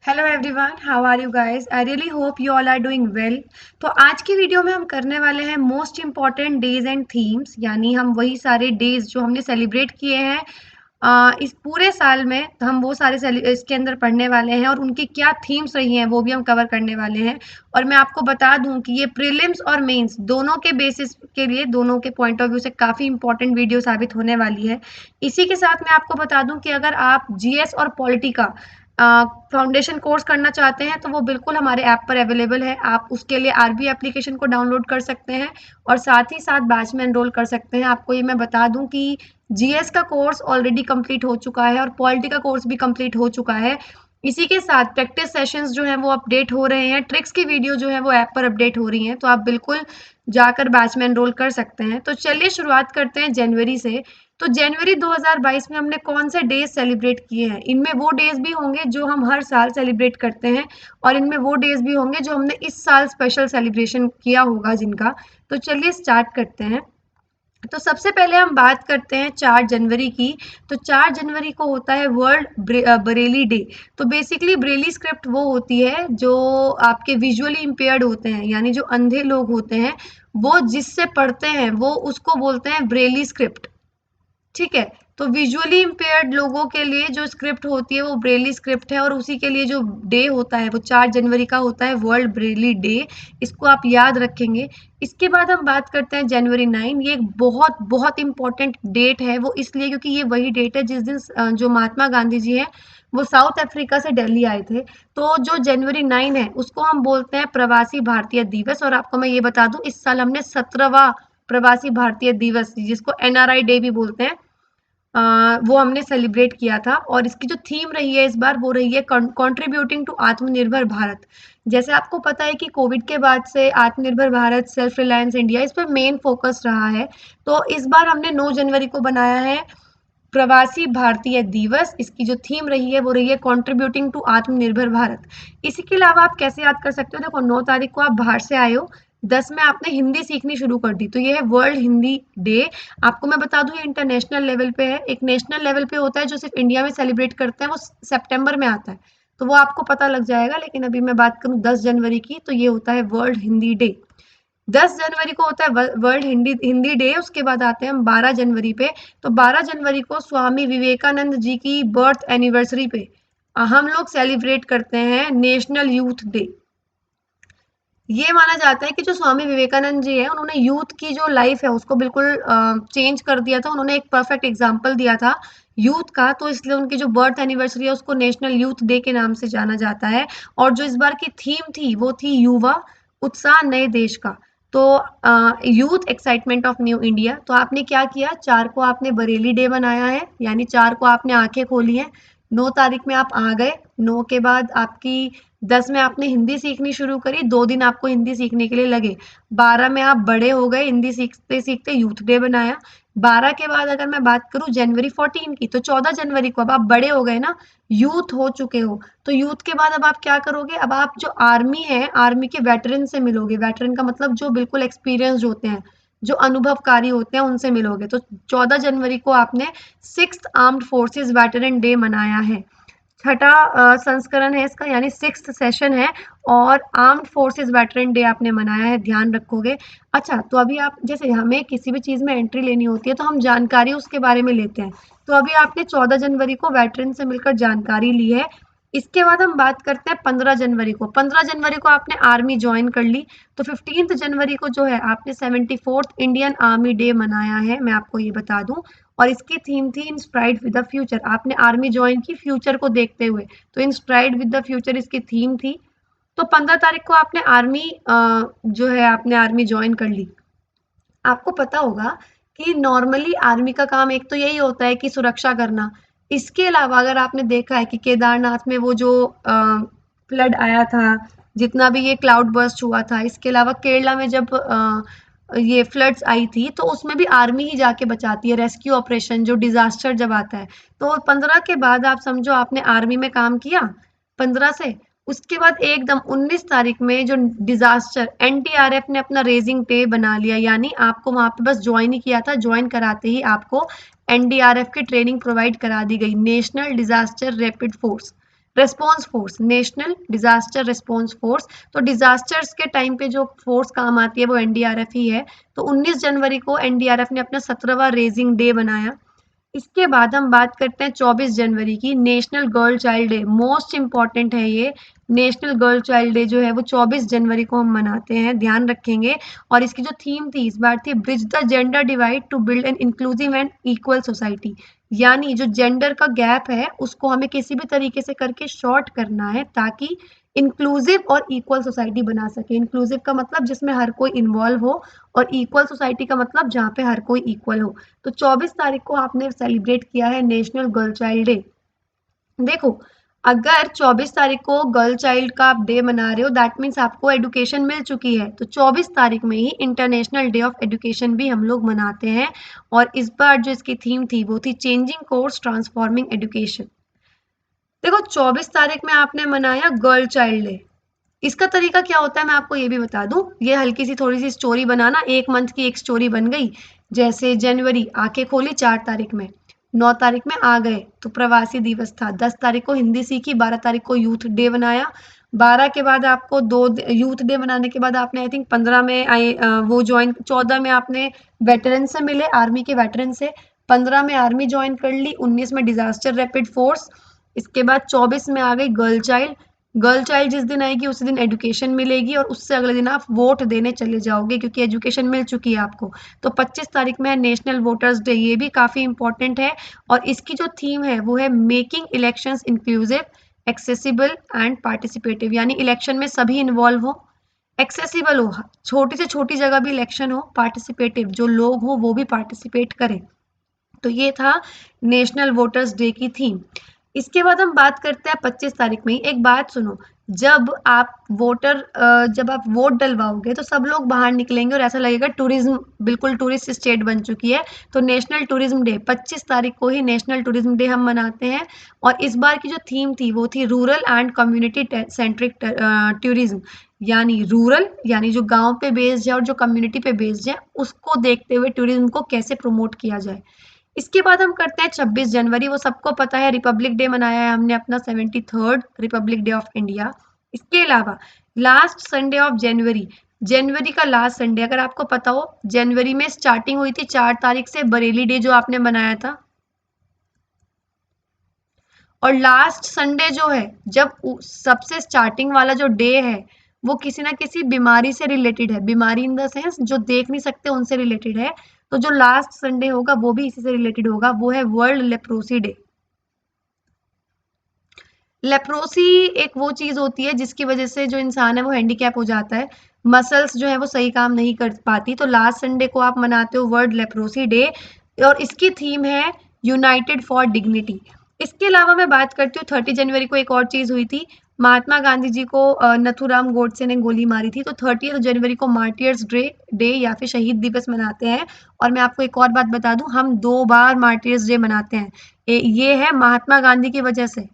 Hello everyone, how are you guys? I really hope you all are doing well. तो आज की video में हम करने वाले हैं most important days and themes, यानी हम वही सारे डेज जो हमने सेलिब्रेट किए हैं इस पूरे साल में, तो हम वो सारे इसके अंदर पढ़ने वाले हैं और उनकी क्या थीम्स रही हैं वो भी हम कवर करने वाले हैं। और मैं आपको बता दूं कि ये प्रीलिम्स और मेंस दोनों के बेसिस के लिए, दोनों के पॉइंट ऑफ व्यू से काफ़ी इंपॉर्टेंट वीडियो साबित होने वाली है। इसी के साथ मैं आपको बता दूं कि अगर आप जीएस और पॉलिटी का फाउंडेशन कोर्स करना चाहते हैं तो वो बिल्कुल हमारे ऐप पर अवेलेबल है। आप उसके लिए आरबी एप्लीकेशन को डाउनलोड कर सकते हैं और साथ ही साथ बैच में एनरोल कर सकते हैं। आपको ये मैं बता दूं कि जीएस का कोर्स ऑलरेडी कंप्लीट हो चुका है और पॉलिटी का कोर्स भी कंप्लीट हो चुका है। इसी के साथ प्रैक्टिस सेशंस जो हैं वो अपडेट हो रहे हैं, ट्रिक्स की वीडियो जो है वो ऐप पर अपडेट हो रही हैं, तो आप बिल्कुल जाकर बैच में एनरोल कर सकते हैं। तो चलिए शुरुआत करते हैं जनवरी से। तो जनवरी 2022 में हमने कौन से डेज सेलिब्रेट किए हैं? इनमें वो डेज भी होंगे जो हम हर साल सेलिब्रेट करते हैं और इनमें वो डेज भी होंगे जो हमने इस साल स्पेशल सेलिब्रेशन किया होगा जिनका। तो चलिए स्टार्ट करते हैं। तो सबसे पहले हम बात करते हैं 4 जनवरी की। तो 4 जनवरी को होता है वर्ल्ड बरेली डे। तो बेसिकली ब्रेली स्क्रिप्ट वो होती है जो आपके विजुअली इम्पेयर्ड होते हैं, यानी जो अंधे लोग होते हैं, वो जिससे पढ़ते हैं वो उसको बोलते हैं ब्रेली स्क्रिप्ट। ठीक है। तो विजुअली इम्पेयर्ड लोगों के लिए जो स्क्रिप्ट होती है वो ब्रेली स्क्रिप्ट है और उसी के लिए जो डे होता है वो 4 जनवरी का होता है वर्ल्ड ब्रेली डे। इसको आप याद रखेंगे। इसके बाद हम बात करते हैं जनवरी 9। ये एक बहुत बहुत इंपॉर्टेंट डेट है, वो इसलिए क्योंकि ये वही डेट है जिस दिन जो महात्मा गांधी जी हैं वो साउथ अफ्रीका से दिल्ली आए थे। तो जो जनवरी 9 है उसको हम बोलते हैं प्रवासी भारतीय दिवस। और आपको मैं ये बता दूं, इस साल हमने 17वां प्रवासी भारतीय दिवस, जिसको एनआरआई डे भी बोलते हैं, वो हमने सेलिब्रेट किया था। और इसकी जो थीम रही है इस बार वो रही है कंट्रीब्यूटिंग टू आत्मनिर्भर भारत। जैसे आपको पता है कि कोविड के बाद से आत्मनिर्भर भारत, सेल्फ रिलायंस इंडिया, इस पर मेन फोकस रहा है। तो इस बार हमने 9 जनवरी को बनाया है प्रवासी भारतीय दिवस। इसकी जो थीम रही है वो रही है कंट्रीब्यूटिंग टू आत्मनिर्भर भारत। इसी के अलावा आप कैसे याद कर सकते हो? देखो, 9 तारीख को आप बाहर से आए हो, 10 में आपने हिंदी सीखनी शुरू कर दी, तो ये है वर्ल्ड हिंदी डे। आपको मैं बता दूं ये इंटरनेशनल लेवल पे है। एक नेशनल लेवल पे होता है जो सिर्फ इंडिया में सेलिब्रेट करते हैं, वो सितंबर में आता है, तो वो आपको पता लग जाएगा। लेकिन अभी मैं बात करूं 10 जनवरी की, तो ये होता है वर्ल्ड हिंदी डे। 10 जनवरी को होता है वर्ल्ड हिंदी हिंदी डे। उसके बाद आते हैं हम 12 जनवरी पे। तो 12 जनवरी को स्वामी विवेकानंद जी की बर्थ एनिवर्सरी पे हम लोग सेलिब्रेट करते हैं नेशनल यूथ डे। ये माना जाता है कि जो स्वामी विवेकानंद जी हैं उन्होंने यूथ की जो लाइफ है उसको बिल्कुल चेंज कर दिया था। उन्होंने एक परफेक्ट एग्जाम्पल दिया था यूथ का, तो इसलिए उनकी जो बर्थ एनिवर्सरी है उसको नेशनल यूथ डे के नाम से जाना जाता है। और जो इस बार की थीम थी वो थी युवा उत्साह नए देश का। तो youth excitement of new India. तो आपने क्या किया, 4 को आपने बरेली डे बनाया है, यानी 4 को आपने आंखें खोली हैं। 9 तारीख में आप आ गए, 9 के बाद आपकी 10 में आपने हिंदी सीखनी शुरू करी, 2 दिन आपको हिंदी सीखने के लिए लगे। 12 में आप बड़े हो गए, हिंदी सीखते सीखते यूथ डे बनाया। 12 के बाद अगर मैं बात करूं जनवरी 14 की, तो 14 जनवरी को अब आप बड़े हो गए ना, यूथ हो चुके हो। तो यूथ के बाद अब आप क्या करोगे? अब आप जो आर्मी है, आर्मी के वेटरन से मिलोगे। वेटरन का मतलब जो बिल्कुल एक्सपीरियंस्ड होते हैं, जो अनुभवकारी होते हैं, उनसे मिलोगे। तो 14 जनवरी को आपने 6th armed forces veteran day मनाया है। छठा संस्करण है इसका, यानी 6th सेशन है। और आर्म्ड फोर्सेस वेटरन डे आपने मनाया है, ध्यान रखोगे। अच्छा, तो अभी आप, जैसे हमें किसी भी चीज़ में एंट्री लेनी होती है तो हम जानकारी उसके बारे में लेते हैं। तो अभी आपने 14 जनवरी को वेटरन से मिलकर जानकारी ली है। इसके बाद हम बात करते हैं 15 जनवरी को। 15 जनवरी को आपने आर्मी ज्वाइन कर ली। तो 15th जनवरी को जो है आपने 74th इंडियन आर्मी डे मनाया है, मैं आपको ये बता दूं। और इसकी थीम थी इंस्पायर्ड विद द फ्यूचर। आपने आर्मी ज्वाइन की फ्यूचर को देखते हुए, तो इंस्पायर्ड विद द फ्यूचर इसकी थीम थी। तो 15 तारीख को आपने आर्मी जो है आपने आर्मी ज्वाइन कर ली। आपको पता होगा कि नॉर्मली आर्मी का काम एक तो यही होता है कि सुरक्षा करना। इसके अलावा अगर आपने देखा है कि केदारनाथ में वो जो फ्लड आया था, जितना भी ये क्लाउड बर्स्ट हुआ था, इसके अलावा केरला में जब ये फ्लड्स आई थी, तो उसमें भी आर्मी ही जाके बचाती है। रेस्क्यू ऑपरेशन, जो डिजास्टर जब आता है, तो 15 के बाद आप समझो आपने आर्मी में काम किया 15 से। उसके बाद एकदम 19 तारीख में जो डिजास्टर, एनडीआरएफ ने अपना रेजिंग डे बना लिया, यानी आपको वहां पे बस ज्वाइन ही किया था, ज्वाइन कराते ही आपको एनडीआरएफ की ट्रेनिंग प्रोवाइड करा दी गई, national disaster rapid force. Response force, national disaster response force, तो डिजास्टर्स के टाइम पे जो फोर्स काम आती है वो एनडीआरएफ ही है। तो 19 जनवरी को एनडीआरएफ ने अपना 17वां रेजिंग डे बनाया। इसके बाद हम बात करते हैं 24 जनवरी की, national girl child day. Most important है ये। नेशनल गर्ल चाइल्ड डे जो है वो 24 जनवरी को हम मनाते हैं, ध्यान रखेंगे। और इसकी जो थीम थी इस बार थी bridge the gender divide two build an inclusive and equal society. यानी जो जेंडर का गैप है उसको हमें किसी भी तरीके से करके शॉर्ट करना है ताकि इंक्लूसिव और इक्वल सोसाइटी बना सके। इंक्लूसिव का मतलब जिसमें हर कोई इन्वॉल्व हो, और इक्वल सोसाइटी का मतलब जहाँ पे हर कोई इक्वल हो। तो 24 तारीख को आपने सेलिब्रेट किया है नेशनल गर्ल चाइल्ड डे। देखो, अगर 24 तारीख को गर्ल चाइल्ड का आप डे मना रहे हो दैट मीन्स आपको एडुकेशन मिल चुकी है। तो 24 तारीख में ही इंटरनेशनल डे ऑफ एजुकेशन भी हम लोग मनाते हैं। और इस बार जो इसकी थीम थी वो थी चेंजिंग कोर्स ट्रांसफॉर्मिंग एजुकेशन। देखो, 24 तारीख में आपने मनाया गर्ल चाइल्ड डे। इसका तरीका क्या होता है मैं आपको ये भी बता दूं। ये हल्की सी थोड़ी सी स्टोरी बनाना, एक मंथ की एक स्टोरी बन गई। जैसे जनवरी, आंखें खोली 4 तारीख में, 9 तारीख में आ गए तो प्रवासी दिवस था, 10 तारीख को हिंदी सीखी, 12 तारीख को यूथ डे बनाया। 12 के बाद आपको दो यूथ डे मनाने के बाद आपने आई थिंक 15 में वो ज्वाइन, 14 में आपने वेटरन से मिले, आर्मी के वेटरन से, 15 में आर्मी ज्वाइन कर ली, 19 में डिजास्टर रैपिड फोर्स। इसके बाद 24 में आ गई गर्ल चाइल्ड। गर्ल चाइल्ड जिस दिन आएगी उसी दिन एजुकेशन मिलेगी और उससे अगले दिन आप वोट देने चले जाओगे क्योंकि एजुकेशन मिल चुकी है आपको। तो 25 तारीख में है नेशनल वोटर्स डे, ये भी काफ़ी इंपॉर्टेंट है। और इसकी जो थीम है वो है making elections inclusive, accessible and participative. यानी इलेक्शन में सभी इन्वॉल्व हो, एक्सेसिबल हो, छोटी से छोटी जगह भी इलेक्शन हो, पार्टिसिपेटिव जो लोग हो वो भी पार्टिसिपेट करें। तो ये था नेशनल वोटर्स डे की थीम। इसके बाद हम बात करते हैं 25 तारीख में ही। एक बात सुनो, जब आप वोट डलवाओगे तो सब लोग बाहर निकलेंगे और ऐसा लगेगा टूरिज्म, बिल्कुल टूरिस्ट स्टेट बन चुकी है। तो नेशनल टूरिज्म डे 25 तारीख को ही नेशनल टूरिज्म डे हम मनाते हैं। और इस बार की जो थीम थी वो थी rural and community centric tourism. यानी रूरल यानी जो गांव पे बेस्ड है और जो कम्युनिटी पे बेस्ड है उसको देखते हुए टूरिज्म को कैसे प्रमोट किया जाए। इसके बाद हम करते हैं 26 जनवरी। वो सबको पता है, रिपब्लिक डे मनाया है हमने अपना, 73rd Republic day of India. इसके अलावा लास्ट संडे ऑफ जनवरी, जनवरी का लास्ट संडे, अगर आपको पता हो जनवरी में स्टार्टिंग हुई थी 4 तारीख से बरेली डे जो आपने बनाया था। और लास्ट संडे जो है, जब सबसे स्टार्टिंग वाला जो डे है वो किसी ना किसी बीमारी से रिलेटेड है, बीमारी इन द सेंस जो देख नहीं सकते उनसे रिलेटेड है। तो जो लास्ट संडे होगा वो भी इसी से रिलेटेड होगा, वो है वर्ल्ड लेप्रोसी डे। लेप्रोसी एक वो चीज होती है जिसकी वजह से जो इंसान है वो हैंडीकैप हो जाता है, मसल्स जो है वो सही काम नहीं कर पाती। तो लास्ट संडे को आप मनाते हो वर्ल्ड लेप्रोसी डे। और इसकी थीम है यूनाइटेड फॉर डिग्निटी। इसके अलावा मैं बात करती हूँ 30 जनवरी को एक और चीज हुई थी। महात्मा गांधी जी को नथुराम गोडसे ने गोली मारी थी, तो 30 जनवरी को मार्टियर्स डे या फिर शहीद दिवस मनाते हैं। और मैं आपको एक और बात बता दूं, हम 2 बार मार्टियर्स डे मनाते हैं। ये है महात्मा गांधी की वजह से।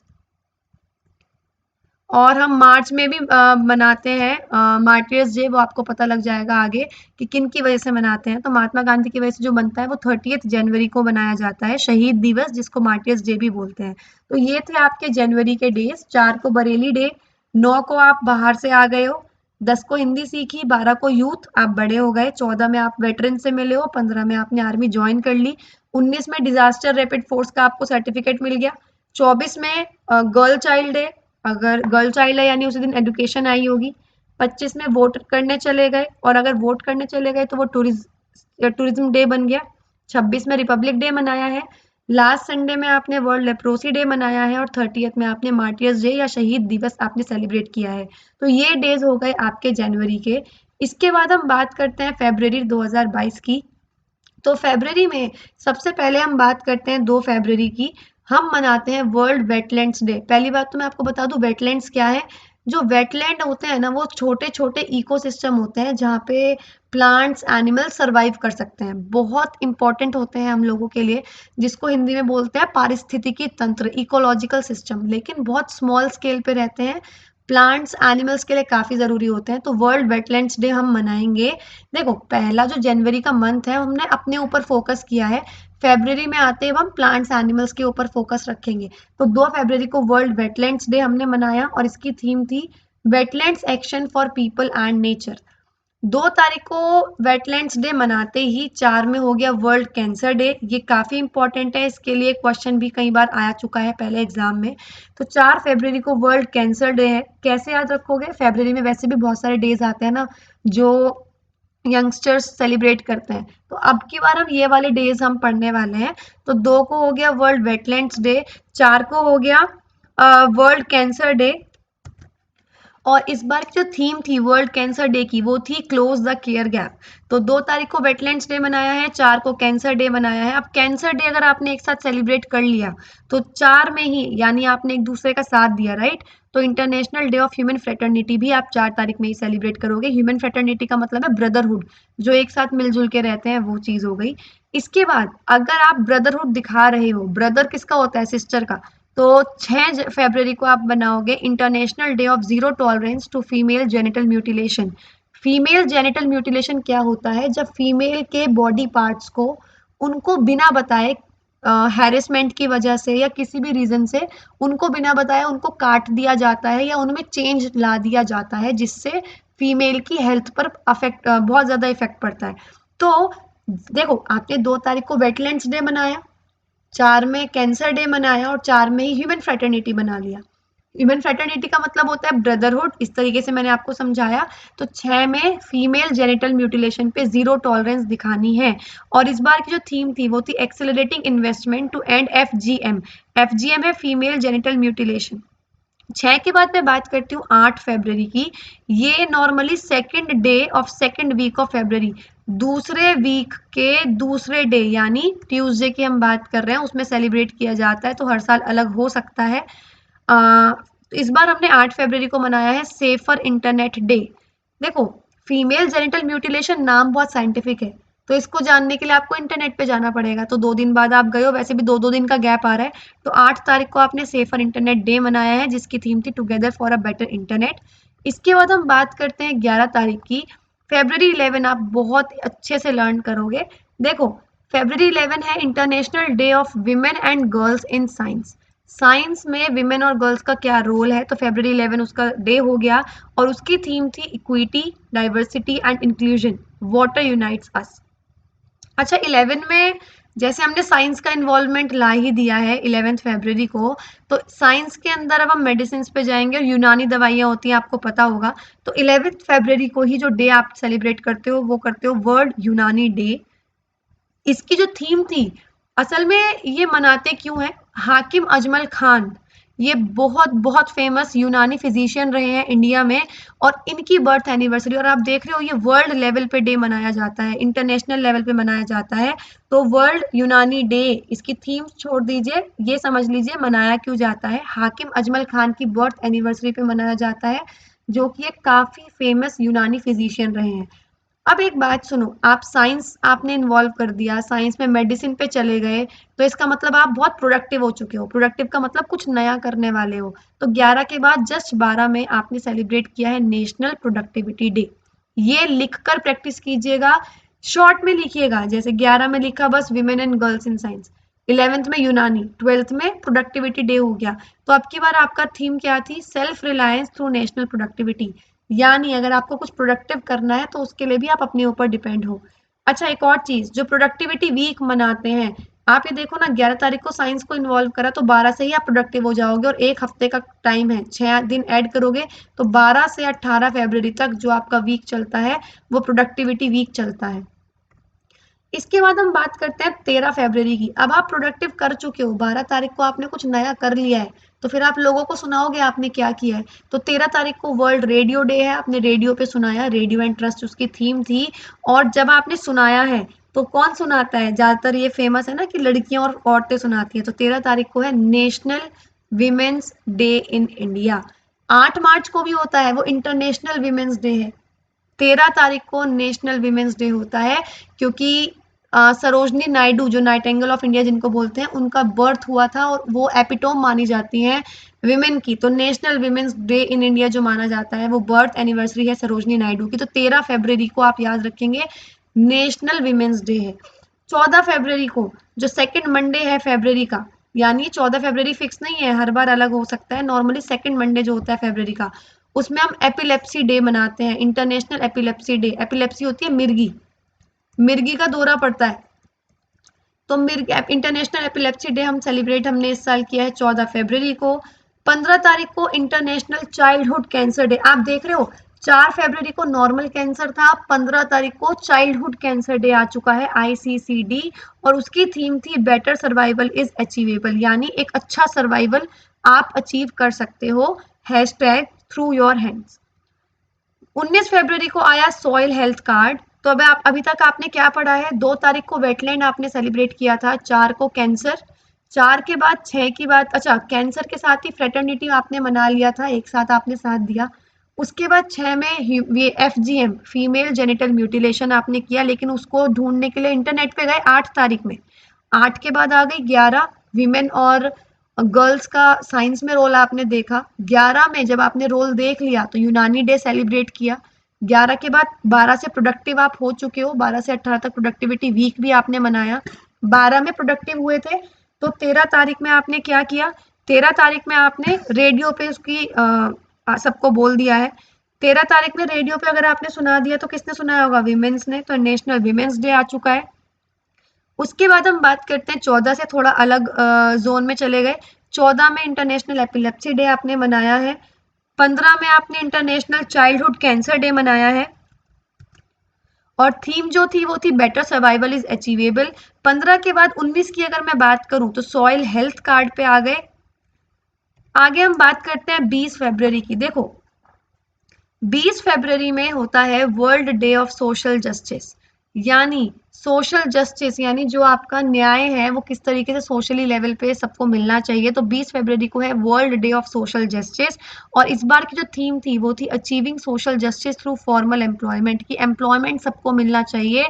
और हम मार्च में भी मनाते हैं मार्टियर्स डे, वो आपको पता लग जाएगा आगे कि किन की वजह से मनाते हैं। तो महात्मा गांधी की वजह से जो बनता है वो 30 जनवरी को मनाया जाता है, शहीद दिवस, जिसको मार्टियर्स डे भी बोलते हैं। तो ये थे आपके जनवरी के डेज। 4 को बरेली डे, 9 को आप बाहर से आ गए हो, 10 को हिंदी सीखी, 12 को यूथ, आप बड़े हो गए, 14 में आप वेटरन से मिले हो, 15 में आपने आर्मी ज्वाइन कर ली, 19 में डिजास्टर रैपिड फोर्स का आपको सर्टिफिकेट मिल गया, 24 में गर्ल चाइल्ड डे, अगर गर्ल चाइल्ड है यानी उसी दिन एजुकेशन आई होगी, 25 में वोट करने चले गए और अगर वोट करने चले गए तो वो टूरिज्म डे बन गया, 26 में रिपब्लिक डे मनाया है, लास्ट संडे में आपने वर्ल्ड लेप्रोसी डे मनाया है और 30th में आपने मार्टियर्स डे या शहीद दिवस आपने सेलिब्रेट किया है। तो ये डेज हो गए आपके जनवरी के। इसके बाद हम बात करते हैं फरवरी 2022 की। तो फरवरी में सबसे पहले हम बात करते हैं 2 फरवरी की। हम मनाते हैं वर्ल्ड वेटलैंड्स डे। पहली बात तो मैं आपको बता दूं वेटलैंड्स क्या है। जो वेटलैंड होते हैं ना वो छोटे छोटे इकोसिस्टम होते हैं जहाँ पे प्लांट्स एनिमल्स सरवाइव कर सकते हैं, बहुत इंपॉर्टेंट होते हैं हम लोगों के लिए, जिसको हिंदी में बोलते हैं पारिस्थितिकी तंत्र, इकोलॉजिकल सिस्टम, लेकिन बहुत स्मॉल स्केल पे रहते हैं। प्लांट्स एनिमल्स के लिए काफ़ी ज़रूरी होते हैं। तो वर्ल्ड वेटलैंड्स डे हम मनाएंगे। देखो, पहला जो जनवरी का मंथ है हमने अपने ऊपर फोकस किया है, फरवरी में आते ही हम प्लांट्स एनिमल्स के ऊपर फोकस रखेंगे। तो 2 फरवरी को वर्ल्ड वेटलैंड्स डे हमने मनाया और इसकी थीम थी wetlands action for people and nature. 2 तारीख को वेटलैंड्स डे मनाते ही 4 में हो गया वर्ल्ड कैंसर डे। ये काफी इंपॉर्टेंट है, इसके लिए क्वेश्चन भी कई बार आ चुका है पहले एग्जाम में। तो 4 फरवरी को वर्ल्ड कैंसर डे है। कैसे याद रखोगे? फरवरी में वैसे भी बहुत सारे डेज आते हैं ना जो यंगस्टर्स सेलिब्रेट करते हैं, तो अब की बार हम ये वाले डेज हम पढ़ने वाले हैं। तो 2 को हो गया वर्ल्ड वेटलैंड्स डे, 4 को हो गया वर्ल्ड कैंसर डे। और इस बार की जो थीम थी वर्ल्ड कैंसर डे की वो थी क्लोज द केयर गैप। तो 2 तारीख को वेटलैंड्स डे मनाया है, 4 को कैंसर डे मनाया है। अब कैंसर डे अगर आपने एक साथ सेलिब्रेट कर लिया तो 4 में ही यानी आपने एक दूसरे का साथ दिया, राइट? तो international day of human fraternity भी आप 4 तारीख में ही सेलिब्रेट करोगे। ह्यूमन फ्रेटर्निटी का मतलब है ब्रदरहुड, जो एक साथ मिलजुल के रहते हैं, वो चीज हो गई। इसके बाद अगर आप ब्रदरहुड दिखा रहे हो, ब्रदर किसका होता है? सिस्टर का। तो 6 फरवरी को आप बनाओगे international day of zero tolerance to female genital mutilation. Female genital mutilation क्या होता है? जब फीमेल के बॉडी पार्ट्स को उनको बिना बताए हैरेसमेंट की वजह से या किसी भी रीजन से उनको बिना बताए उनको काट दिया जाता है या उनमें चेंज ला दिया जाता है, जिससे फीमेल की हेल्थ पर बहुत ज्यादा इफेक्ट पड़ता है। तो देखो, आपने 2 तारीख को वेटलैंड्स डे मनाया, 4 में कैंसर डे मनाया और 4 में ही ह्यूमन फ्रेटर्निटी बना लिया। ह्यूमन फ्रेटर्निटी का मतलब होता है ब्रदरहुड, इस तरीके से मैंने आपको समझाया। तो 6 में फीमेल जेनिटल म्यूटिलेशन पे जीरो टॉलरेंस दिखानी है। और इस बार की जो थीम थी वो थी accelerating investment to end FGM. FGM है फीमेल जेनिटल म्यूटिलेशन। 6 के बाद मैं बात करती हूँ 8 फरवरी की। ये normally second day of second week of फरवरी, दूसरे वीक के दूसरे डे यानी ट्यूसडे की हम बात कर रहे हैं, उसमें सेलिब्रेट किया जाता है। तो हर साल अलग हो सकता है। इस बार हमने 8 फरवरी को मनाया है सेफर इंटरनेट डे। देखो, फीमेल जेनिटल म्यूटिलेशन नाम बहुत साइंटिफिक है, तो इसको जानने के लिए आपको इंटरनेट पे जाना पड़ेगा। तो 2 दिन बाद आप गए हो, वैसे भी 2-2 दिन का गैप आ रहा है। तो 8 तारीख को आपने सेफर इंटरनेट डे मनाया है, जिसकी थीम थी together for a better internet. इसके बाद हम बात करते हैं 11 तारीख की। February 11 आप बहुत अच्छे से लर्न करोगे। देखो, February 11 है international day of women and girls in science. Science में विमेन और गर्ल्स का क्या रोल है, तो February 11 उसका डे हो गया। और उसकी थीम थी equity, diversity and inclusion, water unites us. अच्छा, 11 में जैसे हमने साइंस का इन्वॉल्वमेंट ला ही दिया है 11 फरवरी को, तो साइंस के अंदर अब हम मेडिसिन पे जाएंगे और यूनानी दवाइयाँ होती हैं, आपको पता होगा। तो 11 फरवरी को ही जो डे आप सेलिब्रेट करते हो वो करते हो वर्ल्ड यूनानी डे। इसकी जो थीम थी, असल में ये मनाते क्यों है? हाकिम अजमल खान, ये बहुत बहुत फेमस यूनानी फिजिशियन रहे हैं इंडिया में, और इनकी बर्थ एनिवर्सरी, और आप देख रहे हो ये वर्ल्ड लेवल पे डे मनाया जाता है, इंटरनेशनल लेवल पे मनाया जाता है। तो वर्ल्ड यूनानी डे, इसकी थीम छोड़ दीजिए, ये समझ लीजिए मनाया क्यों जाता है। हाकिम अजमल खान की बर्थ एनिवर्सरी पे मनाया जाता है, जो कि एक काफी फेमस यूनानी फिजिशियन रहे हैं। अब एक बात सुनो, आप साइंस आपने इन्वॉल्व कर दिया, साइंस में मेडिसिन पे चले गए, तो इसका मतलब आप बहुत प्रोडक्टिव हो चुके हो। प्रोडक्टिव का मतलब कुछ नया करने वाले हो। तो 11 के बाद जस्ट 12 में आपने सेलिब्रेट किया है नेशनल प्रोडक्टिविटी डे। ये लिखकर प्रैक्टिस कीजिएगा, शॉर्ट में लिखिएगा। जैसे 11 में लिखा बस women and girls in science, 11th में यूनानी, 12th में प्रोडक्टिविटी डे हो गया। तो अब की बार आपका थीम क्या थी? Self reliance through national productivity. यानी अगर आपको कुछ प्रोडक्टिव करना है तो उसके लिए भी आप अपने ऊपर डिपेंड हो। अच्छा, एक और चीज, जो प्रोडक्टिविटी वीक मनाते हैं, आप ये देखो ना, 11 तारीख को साइंस को इन्वॉल्व करा तो 12 से ही आप प्रोडक्टिव हो जाओगे, और एक हफ्ते का टाइम है, 6 दिन ऐड करोगे तो 12 से 18 फरवरी तक जो आपका वीक चलता है वो प्रोडक्टिविटी वीक चलता है। इसके बाद हम बात करते हैं 13 फरवरी की। अब आप प्रोडक्टिव कर चुके हो, 12 तारीख को आपने कुछ नया कर लिया है, तो फिर आप लोगों को सुनाओगे आपने क्या किया है। तो 13 तारीख को वर्ल्ड रेडियो डे है, आपने रेडियो पे सुनाया, रेडियो एंड ट्रस्ट उसकी थीम थी। और जब आपने सुनाया है तो कौन सुनाता है? ज्यादातर ये फेमस है ना कि लड़कियां और औरतें सुनाती हैं। तो 13 तारीख को है national women's day in India. 8 मार्च को भी होता है, वो इंटरनेशनल विमेन्स डे है। 13 तारीख को नेशनल विमेन्स डे होता है, क्योंकि सरोजनी नायडू, जो नाइटेंगल ऑफ इंडिया जिनको बोलते हैं, उनका बर्थ हुआ था और वो एपिटोम मानी जाती हैं विमेन की। तो national women's day in India जो माना जाता है वो बर्थ एनिवर्सरी है सरोजनी नायडू की। तो 13 फरवरी को आप याद रखेंगे नेशनल विमेन्स डे है। 14 फरवरी को जो सेकंड मंडे है फरवरी का, यानी 14 फरवरी फिक्स नहीं है, हर बार अलग हो सकता है, नॉर्मली सेकंड मंडे जो होता है फरवरी का, उसमें हम एपिलेप्सी डे मनाते हैं, इंटरनेशनल एपिलेप्सी डे। एपिलेप्सी होती है मिर्गी, मिर्गी का दौरा पड़ता है, तो मिर्ग इंटरनेशनल एपिलेप्सी डे हम सेलिब्रेट हमने इस साल किया है 14 फरवरी को। 15 तारीख को इंटरनेशनल चाइल्डहुड कैंसर डे। आप देख रहे हो 4 फरवरी को नॉर्मल कैंसर था, 15 तारीख को चाइल्डहुड कैंसर डे आ चुका है, ICCD, और उसकी थीम थी बेटर सर्वाइवल इज अचीवेबल, यानी एक अच्छा सर्वाइवल आप अचीव कर सकते हो, हैशटैग थ्रू योर हैंड्स। 19 फरवरी को आया सॉइल हेल्थ कार्ड। तो अब आप अभी तक आपने क्या पढ़ा है? 2 तारीख को वेटलैंड आपने सेलिब्रेट किया था, 4 को कैंसर, 4 के बाद 6 की बात, अच्छा कैंसर के साथ ही फ्रेटर्निटी आपने मना लिया था, एक साथ आपने साथ दिया। उसके बाद 6 में ये FGM फीमेल जेनिटल म्यूटिलेशन आपने किया, लेकिन उसको ढूंढने के लिए इंटरनेट पे गए 8 तारीख में। 8 के बाद आ गई 11 विमेन और गर्ल्स का साइंस में रोल आपने देखा। 11 में जब आपने रोल देख लिया तो यूनानी डे सेलिब्रेट किया। 11 के बाद 12 से प्रोडक्टिव आप हो चुके हो, 12 से 18 तक प्रोडक्टिविटी वीक भी आपने मनाया। 12 में प्रोडक्टिव हुए थे, तो 13 तारीख में आपने क्या किया? 13 तारीख में आपने रेडियो पे उसकी सबको बोल दिया है। 13 तारीख में रेडियो पे अगर आपने सुना दिया तो किसने सुनाया होगा? विमेंस ने, तो नेशनल विमेंस डे आ चुका है। उसके बाद हम बात करते हैं 14 से थोड़ा अलग जोन में चले गए। 14 में इंटरनेशनल एपिलेप्सी डे आपने मनाया है। 15 में आपने इंटरनेशनल चाइल्डहुड कैंसर डे मनाया है, और थीम जो थी वो थी बेटर सर्वाइवल इज अचीवेबल। 15 के बाद 19 की अगर मैं बात करूं तो सॉइल हेल्थ कार्ड पे आ गए। आगे हम बात करते हैं 20 फरवरी की। देखो 20 फरवरी में होता है world day of social justice, यानी सोशल जस्टिस यानी जो आपका न्याय है वो किस तरीके से सोशली लेवल पे सबको मिलना चाहिए, तो 20 फरवरी को है world day of social justice. और इस बार की जो थीम थी वो थी achieving social justice through formal employment, की एम्प्लॉयमेंट सबको मिलना चाहिए,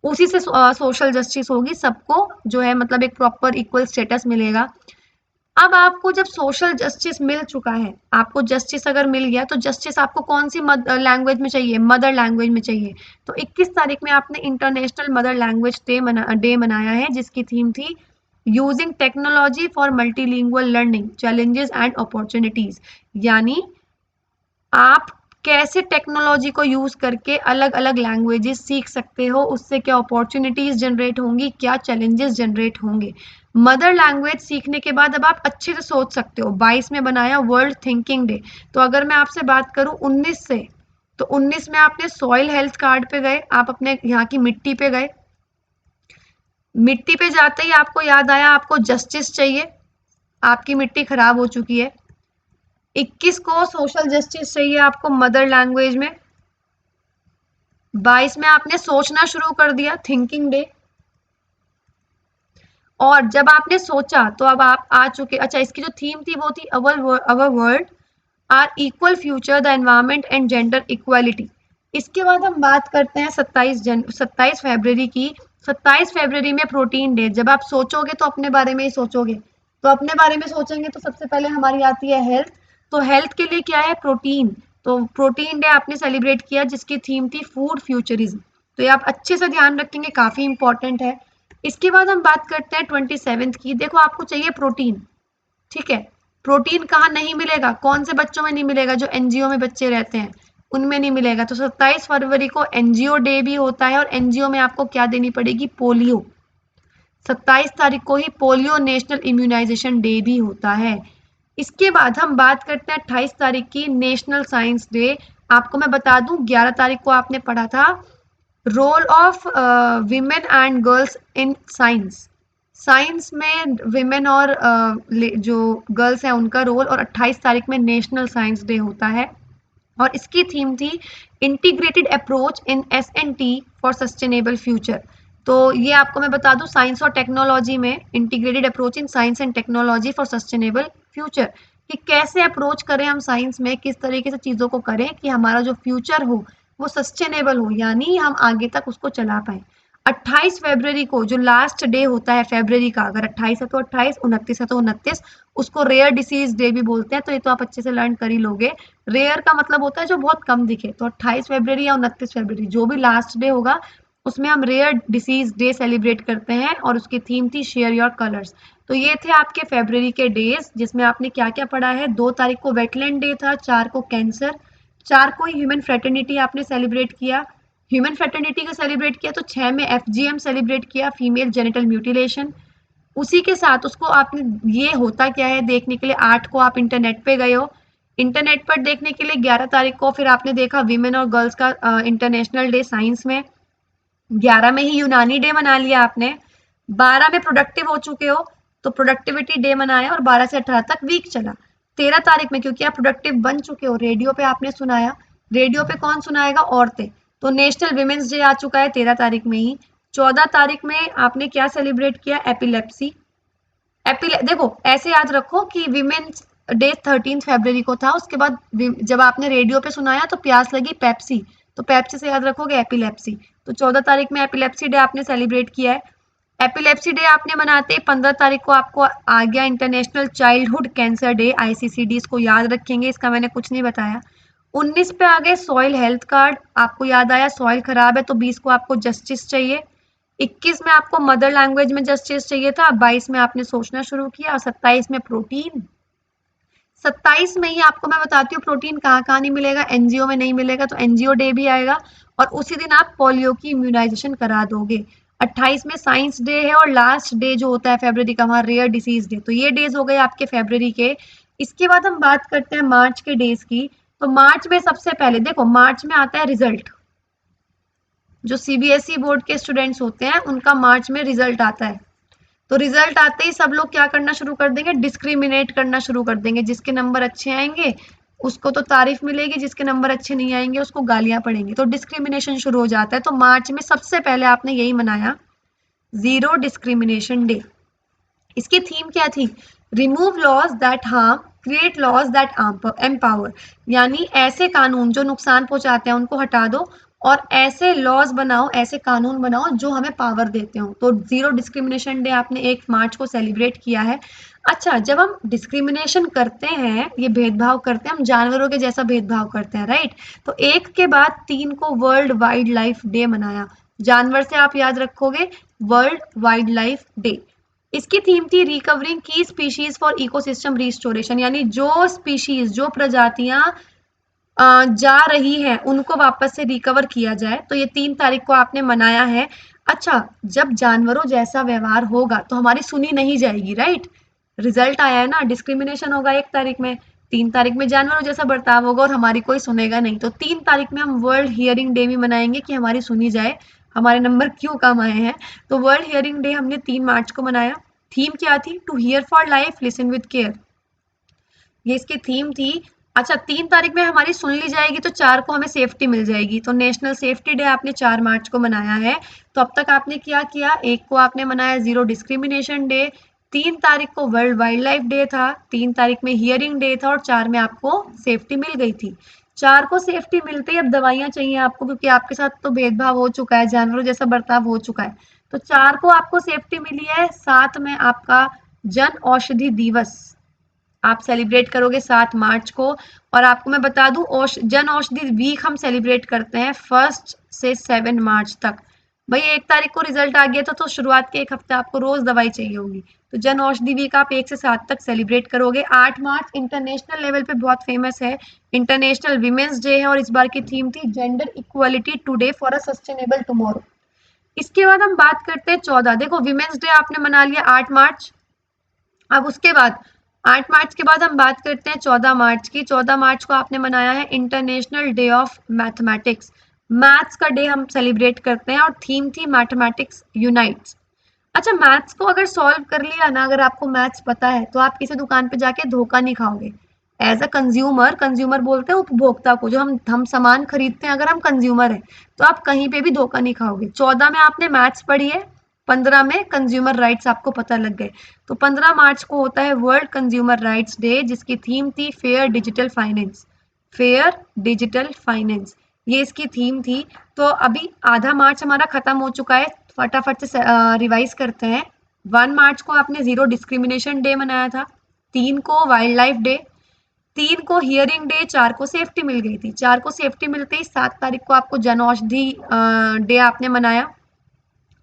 उसी से सोशल जस्टिस होगी, सबको जो है मतलब एक प्रॉपर इक्वल स्टेटस मिलेगा। अब आपको जब सोशल जस्टिस मिल चुका है, आपको जस्टिस अगर मिल गया, तो जस्टिस आपको कौन सी लैंग्वेज में चाहिए? मदर लैंग्वेज में चाहिए। तो 21 तारीख में आपने इंटरनेशनल मदर लैंग्वेज डे मनाया है, जिसकी थीम थी using technology for multilingual learning challenges and opportunities, यानी आप कैसे टेक्नोलॉजी को यूज करके अलग अलग लैंग्वेजेस सीख सकते हो, उससे क्या अपॉर्चुनिटीज जनरेट होंगी, क्या चैलेंजेस जनरेट होंगे। मदर लैंग्वेज सीखने के बाद अब आप अच्छे से सोच सकते हो। 22 में बनाया वर्ल्ड थिंकिंग डे। तो अगर मैं आपसे बात करूं 19 से, तो 19 में आपने सॉइल हेल्थ कार्ड पे गए, आप अपने यहाँ की मिट्टी पे गए। मिट्टी पे जाते ही आपको याद आया आपको जस्टिस चाहिए, आपकी मिट्टी खराब हो चुकी है। 21 को सोशल जस्टिस चाहिए आपको मदर लैंग्वेज में। 22 में आपने सोचना शुरू कर दिया, थिंकिंग डे। और जब आपने सोचा तो अब आप आ चुके, अच्छा इसकी जो थीम थी वो थी our world are equal future the environment and gender equality. इसके बाद हम बात करते हैं 27 फरवरी की। 27 फरवरी में प्रोटीन डे। जब आप सोचोगे तो अपने बारे में ही सोचोगे, तो अपने बारे में सोचेंगे तो सबसे पहले हमारी आती है हेल्थ। तो हेल्थ के लिए क्या है? प्रोटीन। तो प्रोटीन डे आपने सेलिब्रेट किया, जिसकी थीम थी फूड फ्यूचरिज्म। तो ये आप अच्छे से ध्यान रखेंगे, काफी इंपॉर्टेंट है। इसके बाद हम बात करते हैं 27 की। देखो आपको चाहिए प्रोटीन, ठीक है। प्रोटीन कहाँ नहीं मिलेगा? कौन से बच्चों में नहीं मिलेगा? जो एनजीओ में बच्चे रहते हैं उनमें नहीं मिलेगा। तो 27 फरवरी को एनजीओ डे भी होता है, और एनजीओ में आपको क्या देनी पड़ेगी? पोलियो। 27 तारीख को ही पोलियो नेशनल इम्यूनाइजेशन डे भी होता है। इसके बाद हम बात करते हैं 28 तारीख की, नेशनल साइंस डे। आपको मैं बता दूं 11 तारीख को आपने पढ़ा था role of women and girls in science. Science में विमेन और जो गर्ल्स हैं उनका रोल, और 28 तारीख में नेशनल साइंस डे होता है। और इसकी थीम थी integrated approach in S&T for sustainable future. तो ये आपको मैं बता दूं साइंस और टेक्नोलॉजी में integrated approach in science and technology for sustainable future, कि कैसे अप्रोच करें हम साइंस में, किस तरीके से चीज़ों को करें कि हमारा जो फ्यूचर हो वो सस्टेनेबल हो, यानी हम आगे तक उसको चला पाए। 28 फरवरी को जो लास्ट डे होता है फरवरी का, अगर 28 है तो 28, 29 है तो 29, उसको रेयर डिसीज डे भी बोलते हैं। तो ये तो आप अच्छे से लर्न कर ही लोगे। रेयर का मतलब होता है जो बहुत कम दिखे। तो 28 फरवरी या 29 फरवरी जो भी लास्ट डे होगा उसमें हम रेयर डिसीज डे सेलिब्रेट करते हैं और उसकी थीम थी शेयर योर कलर्स। तो ये थे आपके फरवरी के डेज जिसमें आपने क्या क्या पढ़ा है। 2 तारीख को वेटलैंड डे था, 4 को कैंसर, 4 को ह्यूमन फ्रेटर्निटी आपने सेलिब्रेट किया। ह्यूमन फ्रेटर्निटी को सेलिब्रेट किया तो 6 में एफजीएम सेलिब्रेट किया, फीमेल जेनिटल म्यूटिलेशन। उसी के साथ उसको आपने ये होता क्या है देखने के लिए 8 को आप इंटरनेट पे गए हो। इंटरनेट पर देखने के लिए 11 तारीख को फिर आपने देखा विमेन और गर्ल्स का इंटरनेशनल डे साइंस में। 11 में ही यूनानी डे मना लिया आपने। 12 में प्रोडक्टिव हो चुके हो तो प्रोडक्टिविटी डे मनाया और 12 से 18 तक वीक चला। 13 तारीख में क्योंकि आप प्रोडक्टिव बन चुके हो रेडियो पे आपने सुनाया। रेडियो पे कौन सुनाएगा? औरतें। तो नेशनल विमेंस डे आ चुका है 13 तारीख में ही। 14 तारीख में आपने क्या सेलिब्रेट किया? एपिलेप्सी। देखो ऐसे याद रखो कि विमेन्स डे 13 फरवरी को था, उसके बाद जब आपने रेडियो पे सुनाया तो प्यास लगी पेप्सी, तो पेप्सी से याद रखोगे एपिलेप्सी। तो 14 तारीख में एपिलेप्सी डे आपने सेलिब्रेट किया है। एपिलेप्सी डे आपने मनाते ही 15 तारीख को आपको आ गया इंटरनेशनल चाइल्डहुड कैंसर डे। आईसीसीडी इसको याद रखेंगे, इसका मैंने कुछ नहीं बताया। 19 पे आ गए सॉइल हेल्थ कार्ड, आपको याद आया सॉइल खराब है तो 20 को आपको जस्टिस चाहिए। 21 में आपको मदर लैंग्वेज में जस्टिस चाहिए था, 22 में आपने सोचना शुरू किया और 27 में प्रोटीन। 27 में ही आपको मैं बताती हूँ प्रोटीन कहाँ कहाँ नहीं मिलेगा, एनजीओ में नहीं मिलेगा तो एनजीओ डे भी आएगा और उसी दिन आप पोलियो की इम्यूनाइजेशन करा दोगे। 28 में साइंस डे है और लास्ट डे जो होता है फरवरी का वहाँ रेयर डिसीज डे। तो ये डेज हो गए आपके फरवरी के। इसके बाद हम बात करते हैं मार्च के डेज की। तो मार्च में सबसे पहले देखो मार्च में आता है रिजल्ट। जो सीबीएसई बोर्ड के स्टूडेंट्स होते हैं उनका मार्च में रिजल्ट आता है। तो रिजल्ट आते ही सब लोग क्या करना शुरू कर देंगे? डिस्क्रिमिनेट करना शुरू कर देंगे। जिसके नंबर अच्छे आएंगे उसको तो तारीफ मिलेगी, जिसके नंबर अच्छे नहीं आएंगे उसको गालियां पड़ेंगी। तो डिस्क्रिमिनेशन शुरू हो जाता है। तो मार्च में सबसे पहले आपने यही मनाया, जीरो डिस्क्रिमिनेशन डे। इसकी थीम क्या थी? Remove laws that harm, create laws that empower. यानी ऐसे कानून जो नुकसान पहुंचाते हैं उनको हटा दो और ऐसे लॉज बनाओ, ऐसे कानून बनाओ जो हमें पावर देते हो। तो जीरो डिस्क्रिमिनेशन डे आपने 1 मार्च को सेलिब्रेट किया है। अच्छा, जब हम डिस्क्रिमिनेशन करते हैं, ये भेदभाव करते हैं, हम जानवरों के जैसा भेदभाव करते हैं, राइट? तो 1 के बाद 3 को वर्ल्ड वाइल्ड लाइफ डे मनाया। जानवर से आप याद रखोगे वर्ल्ड वाइल्ड लाइफ डे। इसकी थीम थी रिकवरिंग की स्पीशीज फॉर इकोसिस्टम रिस्टोरेशन। यानी जो स्पीशीज, जो प्रजातियां जा रही हैं उनको वापस से रिकवर किया जाए। तो ये 3 तारीख को आपने मनाया है। अच्छा, जब जानवरों जैसा व्यवहार होगा तो हमारी सुनी नहीं जाएगी, राइट? रिजल्ट आया है ना, डिस्क्रिमिनेशन होगा 1 तारीख में, 3 तारीख में जानवरों जैसा बर्ताव होगा और हमारी कोई सुनेगा नहीं। तो 3 तारीख में हम वर्ल्ड हियरिंग डे भी मनाएंगे कि हमारी सुनी जाए, हमारे नंबर क्यों कम आए हैं। तो वर्ल्ड हियरिंग डे हमने 3 मार्च को मनाया। थीम क्या थी? To hear for life, listen with care, ये इसकी थीम थी। अच्छा, 3 तारीख में हमारी सुन ली जाएगी तो 4 को हमें सेफ्टी मिल जाएगी। तो नेशनल सेफ्टी डे आपने 4 मार्च को मनाया है। तो अब तक आपने क्या किया? 1 को आपने मनाया जीरो डिस्क्रिमिनेशन डे, 3 तारीख को वर्ल्ड वाइल्ड लाइफ डे था, 3 तारीख में हियरिंग डे था और 4 में आपको सेफ्टी मिल गई थी। 4 को सेफ्टी मिलते ही अब दवाइयां चाहिए आपको, क्योंकि आपके साथ तो भेदभाव हो चुका है, जानवरों जैसा बर्ताव हो चुका है। तो 4 को आपको सेफ्टी मिली है। 7 में आपका जन औषधि दिवस आप सेलिब्रेट करोगे 7 मार्च को। और आपको मैं बता दूं जन औषधि वीक हम सेलिब्रेट करते हैं 1 से 7 मार्च तक। भाई 1 तारीख को रिजल्ट आ गया था तो शुरुआत के 1 हफ्ते आपको रोज दवाई चाहिए होगी। तो जन औषधि वीक आप 1 से 7 तक सेलिब्रेट करोगे। 8 मार्च इंटरनेशनल लेवल पे बहुत फेमस है, इंटरनेशनल विमेंस डे है और इस बार की थीम थी gender equality today for a sustainable tomorrow. इसके बाद हम बात करते हैं 14, देखो विमेंस डे आपने मना लिया 8 मार्च। अब उसके बाद 8 मार्च के बाद हम बात करते हैं 14 मार्च की। 14 मार्च को आपने मनाया है international day of mathematics. Maths का डे हम सेलिब्रेट करते हैं और थीम थी मैथमेटिक्स यूनाइट्स। अच्छा, मैथ्स को अगर सॉल्व कर लिया ना, अगर आपको मैथ्स पता है तो आप किसी दुकान पे जाके धोखा नहीं खाओगे। एज अ कंज्यूमर, कंज्यूमर बोलते हैं उपभोक्ता को, जो हम सामान खरीदते हैं, अगर हम कंज्यूमर हैं तो आप कहीं पे भी धोखा नहीं खाओगे। 14 में आपने मैथ्स पढ़ी है, 15 में कंज्यूमर राइट्स आपको पता लग गए। तो 15 मार्च को होता है वर्ल्ड कंज्यूमर राइट्स डे, जिसकी थीम थी fair digital finance. Fair digital finance, ये इसकी थीम थी। तो अभी आधा मार्च हमारा खत्म हो चुका है, फटाफट से रिवाइज करते हैं। 1 मार्च को आपने जीरो डिस्क्रिमिनेशन डे मनाया था, 3 को वाइल्ड लाइफ डे, 3 को हियरिंग डे, 4 को सेफ्टी मिल गई थी। 4 को सेफ्टी मिलते ही 7 तारीख को आपको जन औषधि डे आपने मनाया।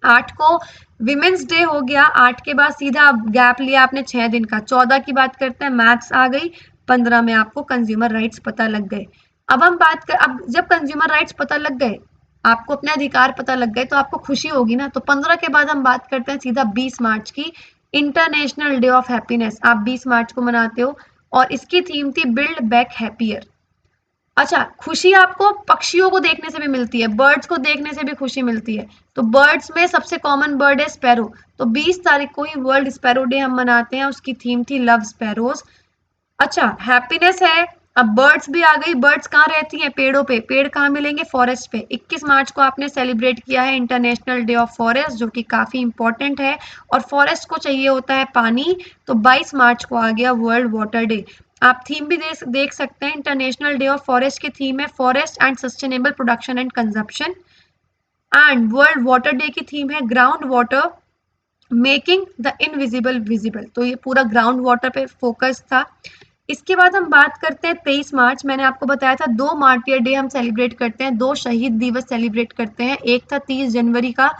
8 को विमेंस डे हो गया। 8 के बाद सीधा गैप लिया आपने 6 दिन का। 14 की बात करते हैं, मैथ्स आ गई। 15 में आपको कंज्यूमर राइट्स पता लग गए। अब जब कंज्यूमर राइट्स पता लग गए, आपको अपने अधिकार पता लग गए, तो आपको खुशी होगी ना। तो 15 के बाद हम बात करते हैं सीधा 20 मार्च की, इंटरनेशनल डे ऑफ हैप्पीनेस। आप 20 मार्च को मनाते हो और इसकी थीम थी बिल्ड बैक हैप्पियर। अच्छा, खुशी आपको पक्षियों को देखने से भी मिलती है, बर्ड्स को देखने से भी खुशी मिलती है। तो बर्ड्स में सबसे कॉमन बर्ड है स्पैरो। तो 20 तारीख को ही वर्ल्ड स्पैरो डे हम मनाते हैं। उसकी थीम थी लव स्पैरोज। अच्छा, हैप्पीनेस है। अब बर्ड्स भी आ गई। बर्ड्स कहाँ रहती हैं? पेड़ों पे। पेड़ कहाँ मिलेंगे? फॉरेस्ट पे। 21 मार्च को आपने सेलिब्रेट किया है इंटरनेशनल डे ऑफ फॉरेस्ट, जो कि काफी इंपॉर्टेंट है और फॉरेस्ट को चाहिए होता है पानी। तो 22 मार्च को आ गया वर्ल्ड वाटर डे। आप थीम भी देख सकते हैं। इंटरनेशनल डे ऑफ फॉरेस्ट की थीम है forest and sustainable production and consumption. And world water day की थीम है ground water making the invisible visible. तो ये पूरा ग्राउंड वाटर पे फोकस था। इसके बाद हम बात करते हैं 23 मार्च। मैंने आपको बताया था 2 मार्टियर डे हम सेलिब्रेट करते हैं, 2 शहीद दिवस सेलिब्रेट करते हैं। एक था 30 जनवरी का,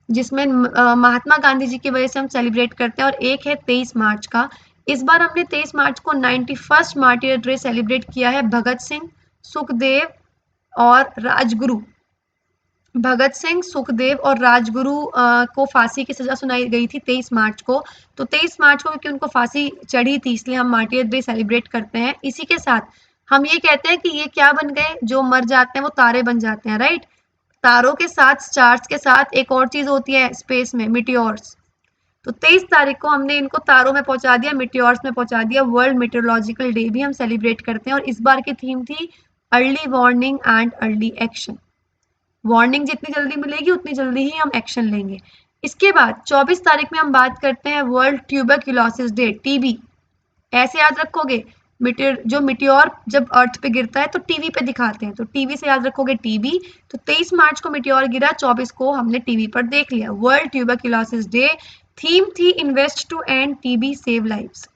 जिसमें महात्मा गांधी जी की वजह से हम सेलिब्रेट करते हैं, और एक है 23 मार्च का। इस बार हमने 23 मार्च को 91st मार्टियर डे सेलिब्रेट किया है। भगत सिंह, सुखदेव और राजगुरु। भगत सिंह, सुखदेव और राजगुरु को फांसी की सजा सुनाई गई थी 23 मार्च को। तो 23 मार्च को क्योंकि उनको फांसी चढ़ी थी, इसलिए हम मार्टियर डे सेलिब्रेट करते हैं। इसी के साथ हम ये कहते हैं कि ये क्या बन गए, जो मर जाते हैं वो तारे बन जाते हैं, राइट। तारों के साथ, स्टार्स के साथ एक और चीज होती है स्पेस में, मिटियोर्स। तो 23 तारीख को हमने इनको तारों में पहुंचा दिया, मिटियोर्स में पहुंचा दिया। वर्ल्ड मेट्रोलॉजिकल डे भी हम सेलिब्रेट करते हैं और इस बार की थीम थी early warning and early action. Warning जितनी जल्दी मिलेगी उतनी जल्दी ही हम एक्शन लेंगे। इसके बाद 24 तारीख में हम बात करते हैं वर्ल्ड ट्यूबरक्यूलोसिस डे, टीबी। ऐसे याद रखोगे, मिटियोर जब अर्थ पे गिरता है तो टीवी पे दिखाते हैं, तो टीवी से याद रखोगे टीबी। तो 23 मार्च को मिटियोर गिरा, 24 को हमने टीवी पर देख लिया। World tuberculosis day. थीम थी invest to end TB save lives.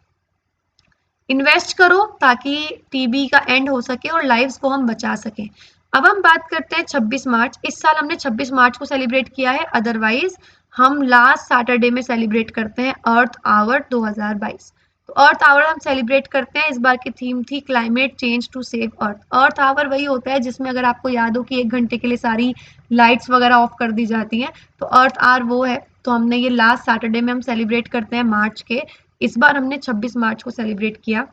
Invest करो ताकि टीबी का एंड हो सके और लाइव्स को हम बचा सकें। अब हम बात करते हैं 26 मार्च। इस साल हमने 26 मार्च को सेलिब्रेट किया है, अदरवाइज हम लास्ट सैटरडे में सेलिब्रेट करते हैं अर्थ आवर 2022। तो अर्थ आवर हम सेलिब्रेट करते हैं। इस बार की थीम थी climate change to save earth. Earth hour वही होता है जिसमें अगर आपको याद हो कि 1 घंटे के लिए सारी लाइट्स वगैरह ऑफ कर दी जाती हैं, तो अर्थ आवर वो है। तो हमने ये लास्ट सैटरडे में हम सेलिब्रेट करते हैं मार्च के। इस बार हमने 26 मार्च को सेलिब्रेट किया।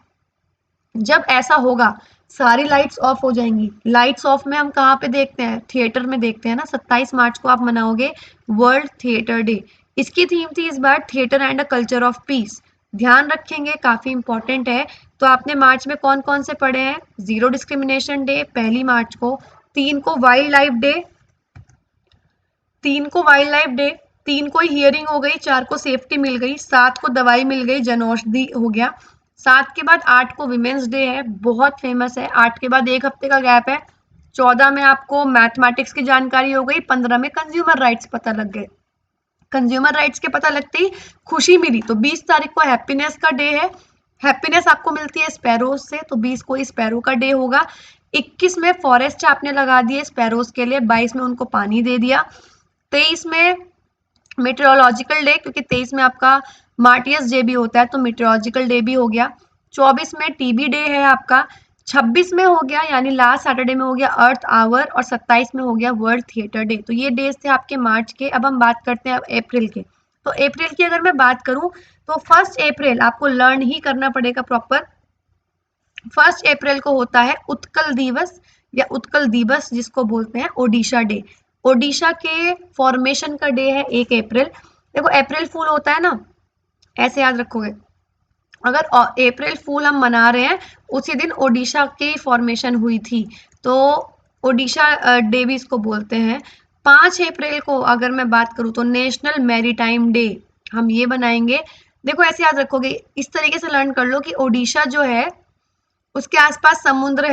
जब ऐसा होगा, सारी लाइट्स ऑफ हो जाएंगी। लाइट्स ऑफ में हम कहाँ पे देखते हैं? थिएटर में देखते हैं ना। 27 मार्च को आप मनाओगे वर्ल्ड थिएटर डे। इसकी थीम थी इस बार theatre and a culture of peace. ध्यान रखेंगे, काफी इंपॉर्टेंट है। तो आपने मार्च में कौन कौन से पढ़े हैं? 0 डिस्क्रिमिनेशन डे 1 मार्च को। 3 को वाइल्ड लाइफ डे, 3 को वाइल्ड लाइफ डे, 3 को हियरिंग हो गई, 4 को सेफ्टी मिल गई, 7 को दवाई मिल गई, जन औषधि हो गया। 7 के बाद 8 को विमेंस डे है, बहुत फेमस है। 8 के बाद 1 हफ्ते का गैप है। 14 में आपको मैथमेटिक्स की जानकारी हो गई। 15 में कंज्यूमर राइट्स पता लग गए। कंज्यूमर राइट्स के पता लगते ही खुशी मिली। तो 20 तारीख को हैप्पीनेस का डे है। हैप्पीनेस आपको मिलती है स्पैरोज से, तो 20 को ही स्पैरो का डे होगा। 21 में फॉरेस्ट आपने लगा दिए स्पैरोज के लिए, 22 में उनको पानी दे दिया। 23 में मेट्रोलॉजिकल डे, क्योंकि 23 में आपका मार्टियस डे भी होता है, तो मेट्रोलॉजिकल डे भी हो गया। 24 में टीबी डे है आपका। 26 में हो गया यानी लास्ट सैटरडे में हो गया अर्थ आवर, और 27 में हो गया वर्ल्ड थिएटर डे। तो ये डेज थे आपके मार्च के। अब हम बात करते हैं अप्रैल के। तो अप्रैल की अगर मैं बात करूं, तो 1 अप्रैल आपको लर्न ही करना पड़ेगा प्रॉपर। 1 अप्रैल को होता है उत्कल दिवस, या उत्कल दिवस जिसको बोलते हैं ओडिशा डे। ओडिशा के फॉर्मेशन का डे है 1 अप्रैल। देखो अप्रैल फूल होता है ना, ऐसे याद रखोगे। अगर अप्रैल फूल हम मना रहे हैं, उसी दिन ओडिशा की फॉर्मेशन हुई थी, तो ओडिशा डे भी इसको बोलते हैं। 5 अप्रैल को अगर मैं बात करूँ तो नेशनल मैरीटाइम डे हम ये बनाएंगे। देखो ऐसे याद रखोगे, इस तरीके से लर्न कर लो कि ओडिशा जो है उसके आसपास समुद्र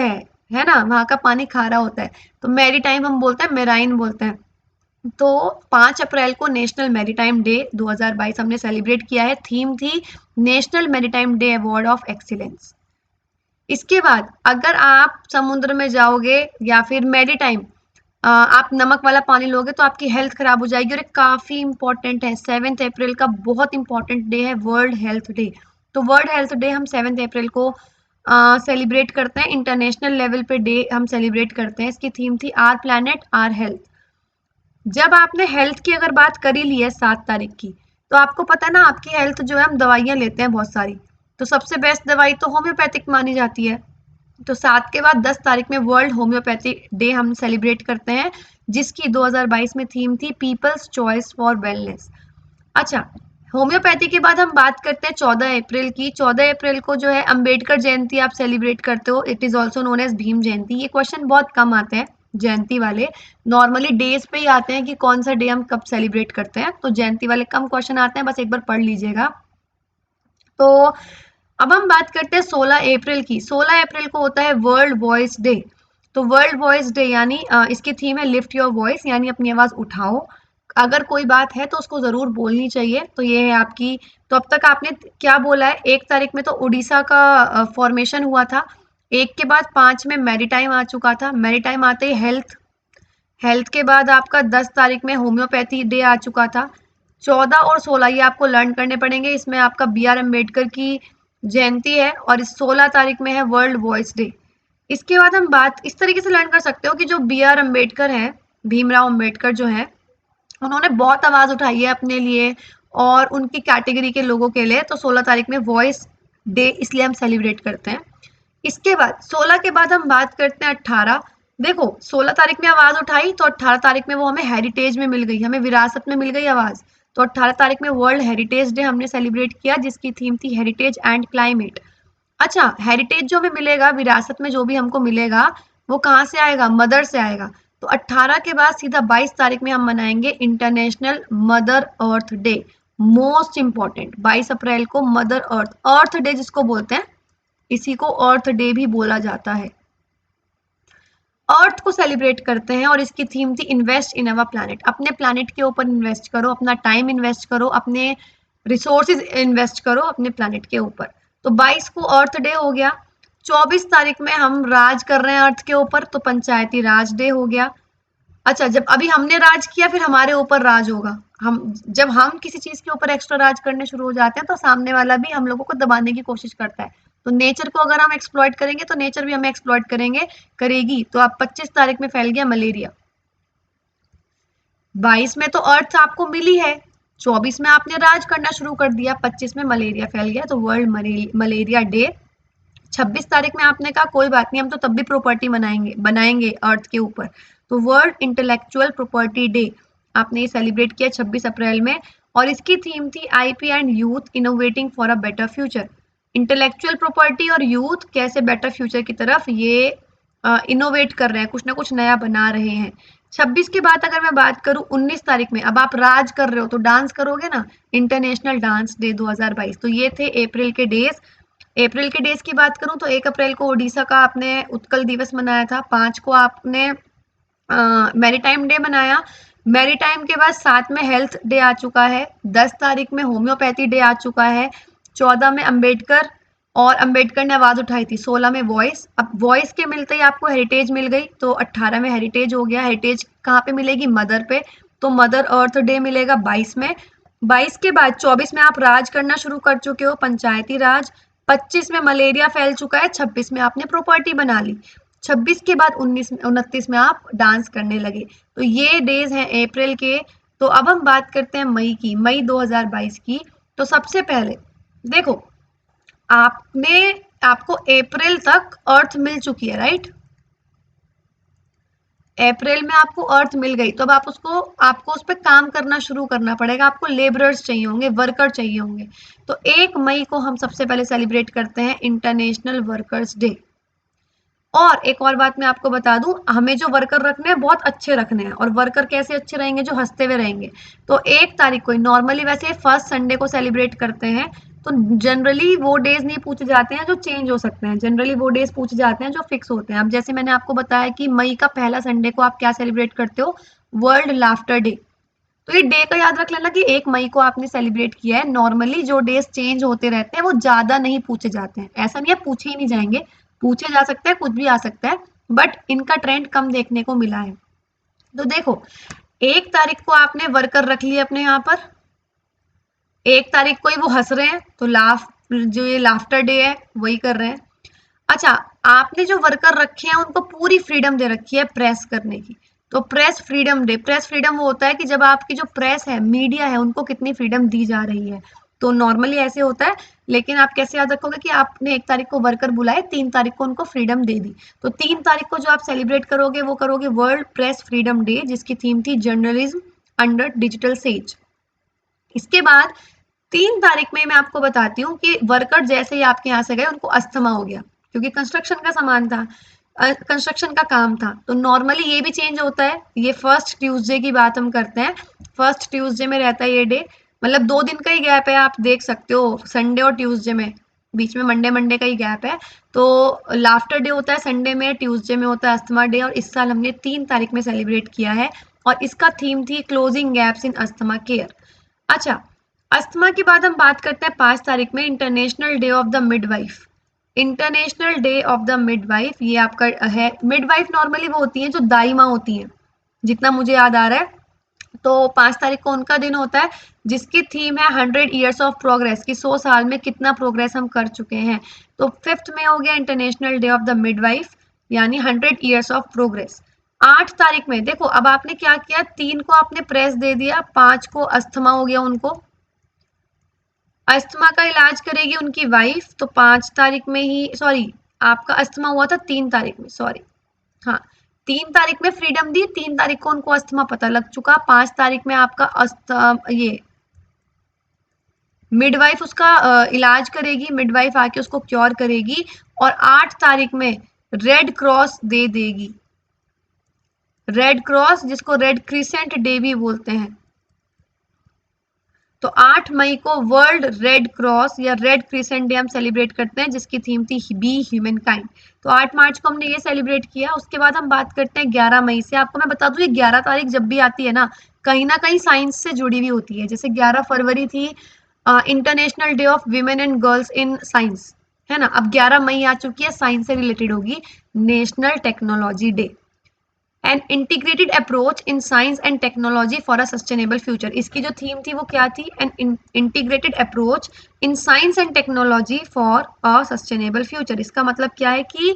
है ना, वहां का पानी खारा होता है, तो मैरीटाइम हम बोलते हैं, मेराइन बोलते हैं। तो 5 अप्रैल को नेशनल मैरीटाइम डे 2022 हमने सेलिब्रेट किया है। थीम थी national maritime day award of excellence. इसके बाद अगर आप समुद्र में जाओगे या फिर मेरीटाइम आप नमक वाला पानी लोगे तो आपकी हेल्थ खराब हो जाएगी। और ये काफी इंपॉर्टेंट है, 7 अप्रैल का बहुत इंपॉर्टेंट डे है, वर्ल्ड हेल्थ डे। तो वर्ल्ड हेल्थ डे हम 7 अप्रैल को सेलिब्रेट करते हैं, इंटरनेशनल लेवल पे डे हम सेलिब्रेट करते हैं। इसकी थीम थी आर प्लैनेट आर हेल्थ। जब आपने हेल्थ की अगर बात करी ली है 7 तारीख की, तो आपको पता है ना आपकी हेल्थ जो है, हम दवाइयाँ लेते हैं बहुत सारी, तो सबसे बेस्ट दवाई तो होम्योपैथिक मानी जाती है। तो 7 के बाद 10 तारीख में वर्ल्ड होम्योपैथी डे हम सेलिब्रेट करते हैं, जिसकी 2022 में थीम थी पीपल्स चॉइस फॉर वेलनेस। अच्छा, होम्योपैथी के बाद हम बात करते हैं 14 अप्रैल की। 14 अप्रैल को जो है अंबेडकर जयंती आप सेलिब्रेट करते हो, it is also known as Bhim Jayanti. ये क्वेश्चन बहुत कम आते हैं जयंती वाले, नॉर्मली डेज पे ही आते हैं कि कौन सा डे हम कब सेलिब्रेट करते हैं, तो जयंती वाले कम क्वेश्चन आते हैं, बस एक बार पढ़ लीजिएगा। तो अब हम बात करते हैं 16 अप्रैल की। 16 अप्रैल को होता है वर्ल्ड वॉइस डे। तो वर्ल्ड वॉइस डे यानी इसकी थीम है लिफ्ट योर वॉइस, यानी अपनी आवाज उठाओ, अगर कोई बात है तो उसको जरूर बोलनी चाहिए। तो ये है आपकी। तो अब तक आपने क्या बोला है, 1 तारीख में तो उड़ीसा का फॉर्मेशन हुआ था, 1 के बाद 5 में मैरीटाइम आ चुका था, मैरीटाइम आते ही हेल्थ, हेल्थ के बाद आपका 10 तारीख में होम्योपैथी डे आ चुका था। 14 और 16 ये आपको लर्न करने पड़ेंगे, इसमें आपका बी आर अम्बेडकर की जयंती है, और इस 16 तारीख में है वर्ल्ड वॉइस डे। इसके बाद हम बात इस तरीके से लर्न कर सकते हो कि जो बी आर अम्बेडकर है, भीमराव अम्बेडकर जो है, उन्होंने बहुत आवाज उठाई है अपने लिए और उनकी कैटेगरी के लोगों के लिए। तो 16 तारीख में वॉइस डे इसलिए हम सेलिब्रेट करते हैं। इसके बाद 16 के बाद हम बात करते हैं 18। देखो 16 तारीख में आवाज उठाई तो 18 तारीख में वो हमें हेरिटेज में मिल गई, हमें विरासत में मिल गई आवाज। तो 18 तारीख में वर्ल्ड हेरिटेज डे हमने सेलिब्रेट किया, जिसकी थीम थी हेरिटेज एंड क्लाइमेट। अच्छा, हेरिटेज जो हमें मिलेगा, विरासत में जो भी हमको मिलेगा, वो कहाँ से आएगा, मदर से आएगा। तो 18 के बाद सीधा 22 तारीख में हम मनाएंगे international mother earth day. Most important, 22 अप्रैल को मदर अर्थ, अर्थ डे जिसको बोलते हैं, इसी को अर्थ डे भी बोला जाता है। अर्थ को सेलिब्रेट करते हैं और इसकी थीम थी इन्वेस्ट इन अवर प्लैनेट। अपने प्लैनेट के ऊपर इन्वेस्ट करो, अपना टाइम इन्वेस्ट करो, अपने रिसोर्सेज इन्वेस्ट करो अपने प्लैनेट के ऊपर। तो 22 को अर्थ डे हो गया। 24 तारीख में हम राज कर रहे हैं अर्थ के ऊपर, तो पंचायती राज डे हो गया। अच्छा, जब अभी हमने राज किया फिर हमारे ऊपर राज होगा। हम जब हम किसी चीज के ऊपर एक्स्ट्रा राज करने शुरू हो जाते हैं तो सामने वाला भी हम लोगों को दबाने की कोशिश करता है। तो नेचर को अगर हम एक्सप्लॉइट करेंगे तो नेचर भी हमें एक्सप्लॉइट करेगी। तो अब 25 तारीख में फैल गया मलेरिया। 22 में तो अर्थ आपको मिली है, 24 में आपने राज करना शुरू कर दिया, 25 में मलेरिया फैल गया, तो वर्ल्ड मलेरिया डे। 26 तारीख में आपने कहा कोई बात नहीं, हम तो तब भी प्रॉपर्टी बनाएंगे अर्थ के ऊपर, तो वर्ल्ड इंटेलेक्चुअल प्रॉपर्टी डे आपने ये सेलिब्रेट किया 26 अप्रैल में। और इसकी थीम थी IP and youth innovating for a better future. Intellectual property और यूथ कैसे बेटर फ्यूचर की तरफ ये इनोवेट कर रहे हैं, कुछ ना कुछ नया बना रहे हैं। 26 के बाद अगर मैं बात करूं 19 तारीख में, अब आप राज कर रहे हो तो डांस करोगे ना, इंटरनेशनल डांस डे 2022। तो ये थे अप्रैल के डेज। अप्रैल के डेज की बात करूं तो 1 अप्रैल को ओडिशा का आपने उत्कल दिवस मनाया था, 5 को आपने मैरीटाइम डे मनाया। मैरीटाइम के बाद 7 में हेल्थ डे आ चुका है, 10 तारीख में होम्योपैथी डे आ चुका है, 14 में अंबेडकर, और अंबेडकर ने आवाज उठाई थी, 16 में वॉइस। अब वॉइस के मिलते ही आपको हेरिटेज मिल गई, तो 18 में हेरिटेज हो गया। हेरिटेज कहाँ पे मिलेगी, मदर पे, तो मदर अर्थ डे मिलेगा 22 में। 22 के बाद 24 में आप राज करना शुरू कर चुके हो, पंचायती राज। 25 में मलेरिया फैल चुका है, 26 में आपने प्रॉपर्टी बना ली, 26 के बाद 29 में आप डांस करने लगे। तो ये डेज हैं अप्रैल के। तो अब हम बात करते हैं मई की, मई 2022 की। तो सबसे पहले देखो, आपने आपको अप्रैल तक अर्थ मिल चुकी है, राइट, अप्रैल में आपको अर्थ मिल गई, तो अब आपको उस पर काम करना शुरू करना पड़ेगा। आपको लेबरर्स चाहिए होंगे, वर्कर चाहिए होंगे। तो 1 मई को हम सबसे पहले सेलिब्रेट करते हैं इंटरनेशनल वर्कर्स डे। और एक और बात मैं आपको बता दूं, हमें जो वर्कर रखने हैं बहुत अच्छे रखने हैं, और वर्कर कैसे अच्छे रहेंगे, जो हंसते हुए रहेंगे। तो 1 तारीख को नॉर्मली वैसे फर्स्ट संडे को सेलिब्रेट करते हैं, तो जनरली वो डेज नहीं पूछे जाते हैं जो चेंज हो सकते हैं, जनरली वो डेज पूछे जाते हैं जो फिक्स होते हैं। अब जैसे मैंने आपको बताया कि मई का पहला संडे को आप क्या सेलिब्रेट करते हो, वर्ल्ड लाफ्टर डे। तो ये डे का याद रख लेना कि 1 मई को आपने सेलिब्रेट किया है। नॉर्मली जो डेज चेंज होते रहते हैं वो ज्यादा नहीं पूछे जाते हैं, ऐसा नहीं है पूछे ही नहीं जाएंगे, पूछे जा सकते हैं, कुछ भी आ सकता है, बट इनका ट्रेंड कम देखने को मिला है। तो देखो, 1 तारीख को आपने वर्कर रख लिए अपने यहाँ पर, 1 तारीख को ही वो हंस रहे हैं, तो लाफ, जो ये लाफ्टर डे है वही कर रहे हैं। अच्छा, आपने जो वर्कर रखे हैं उनको पूरी फ्रीडम दे रखी है प्रेस करने की, तो press freedom day, press freedom वो होता है कि जब आपकी जो प्रेस है, मीडिया है, उनको कितनी फ्रीडम दी जा रही है। तो नॉर्मली ऐसे होता है, लेकिन आप कैसे याद रखोगे कि आपने 1 तारीख को वर्कर बुलाए, 3 तारीख को उनको फ्रीडम दे दी। तो 3 तारीख को जो आप सेलिब्रेट करोगे वो करोगे वर्ल्ड प्रेस फ्रीडम डे, जिसकी थीम थी जर्नलिज्म अंडर डिजिटल सेज। इसके बाद 3 तारीख में मैं आपको बताती हूँ कि वर्कर जैसे ही आपके यहाँ से गए उनको अस्थमा हो गया, क्योंकि कंस्ट्रक्शन का सामान था, कंस्ट्रक्शन का काम था। तो नॉर्मली ये भी चेंज होता है, ये फर्स्ट ट्यूसडे की बात हम करते हैं, फर्स्ट ट्यूसडे में रहता है ये डे, मतलब 2 दिन का ही गैप है, आप देख सकते हो, संडे और ट्यूसडे में, बीच में मंडे मंडे का ही गैप है। तो लाफ्टर डे होता है संडे में, ट्यूसडे में होता है अस्थमा डे, और इस साल हमने 3 तारीख में सेलिब्रेट किया है, और इसका थीम थी closing gaps in asthma care. अच्छा, अस्थमा के बाद हम बात करते हैं 5 तारीख में, international day of the midwife. International day of the midwife, ये आपका है, मिडवाइफ नॉर्मली वो होती है जो दाई माँ होती हैं, जितना मुझे याद आ रहा है। तो 5 तारीख को उनका दिन होता है, जिसकी थीम है 100 ईयर्स ऑफ प्रोग्रेस, कि 100 साल में कितना प्रोग्रेस हम कर चुके हैं। तो 5th में हो गया international day of the midwife, यानी 100 ईयर्स ऑफ प्रोग्रेस। 8 तारीख में देखो, अब आपने क्या किया, 3 को आपने प्रेस दे दिया, 5 को अस्थमा हो गया उनको, अस्थमा का इलाज करेगी उनकी वाइफ, तो 5 तारीख में ही, सॉरी, आपका अस्थमा हुआ था 3 तारीख में, सॉरी, हाँ, 3 तारीख में फ्रीडम दी, 3 तारीख को उनको अस्थमा पता लग चुका, 5 तारीख में आपका ये मिडवाइफ उसका इलाज करेगी, मिडवाइफ आके उसको क्योर करेगी, और 8 तारीख में रेड क्रॉस दे देगी, रेड क्रॉस, जिसको रेड क्रिसेंट डे भी बोलते हैं। तो 8 मई को वर्ल्ड रेड क्रॉस या रेड क्रिसेंट डे हम सेलिब्रेट करते हैं, जिसकी थीम थी बी ह्यूमन काइंड। तो 8 मार्च को हमने ये सेलिब्रेट किया। उसके बाद हम बात करते हैं 11 मई से। आपको मैं बता दूं, ये 11 तारीख जब भी आती है ना कहीं साइंस से जुड़ी हुई होती है। जैसे 11 फरवरी थी international day of women and girls in science, है ना। अब 11 मई आ चुकी है, साइंस से रिलेटेड होगी, national technology day, an integrated approach in science and technology for a sustainable future. इसकी जो थीम थी वो क्या थी, an integrated approach in science and technology for a sustainable future. इसका मतलब क्या है कि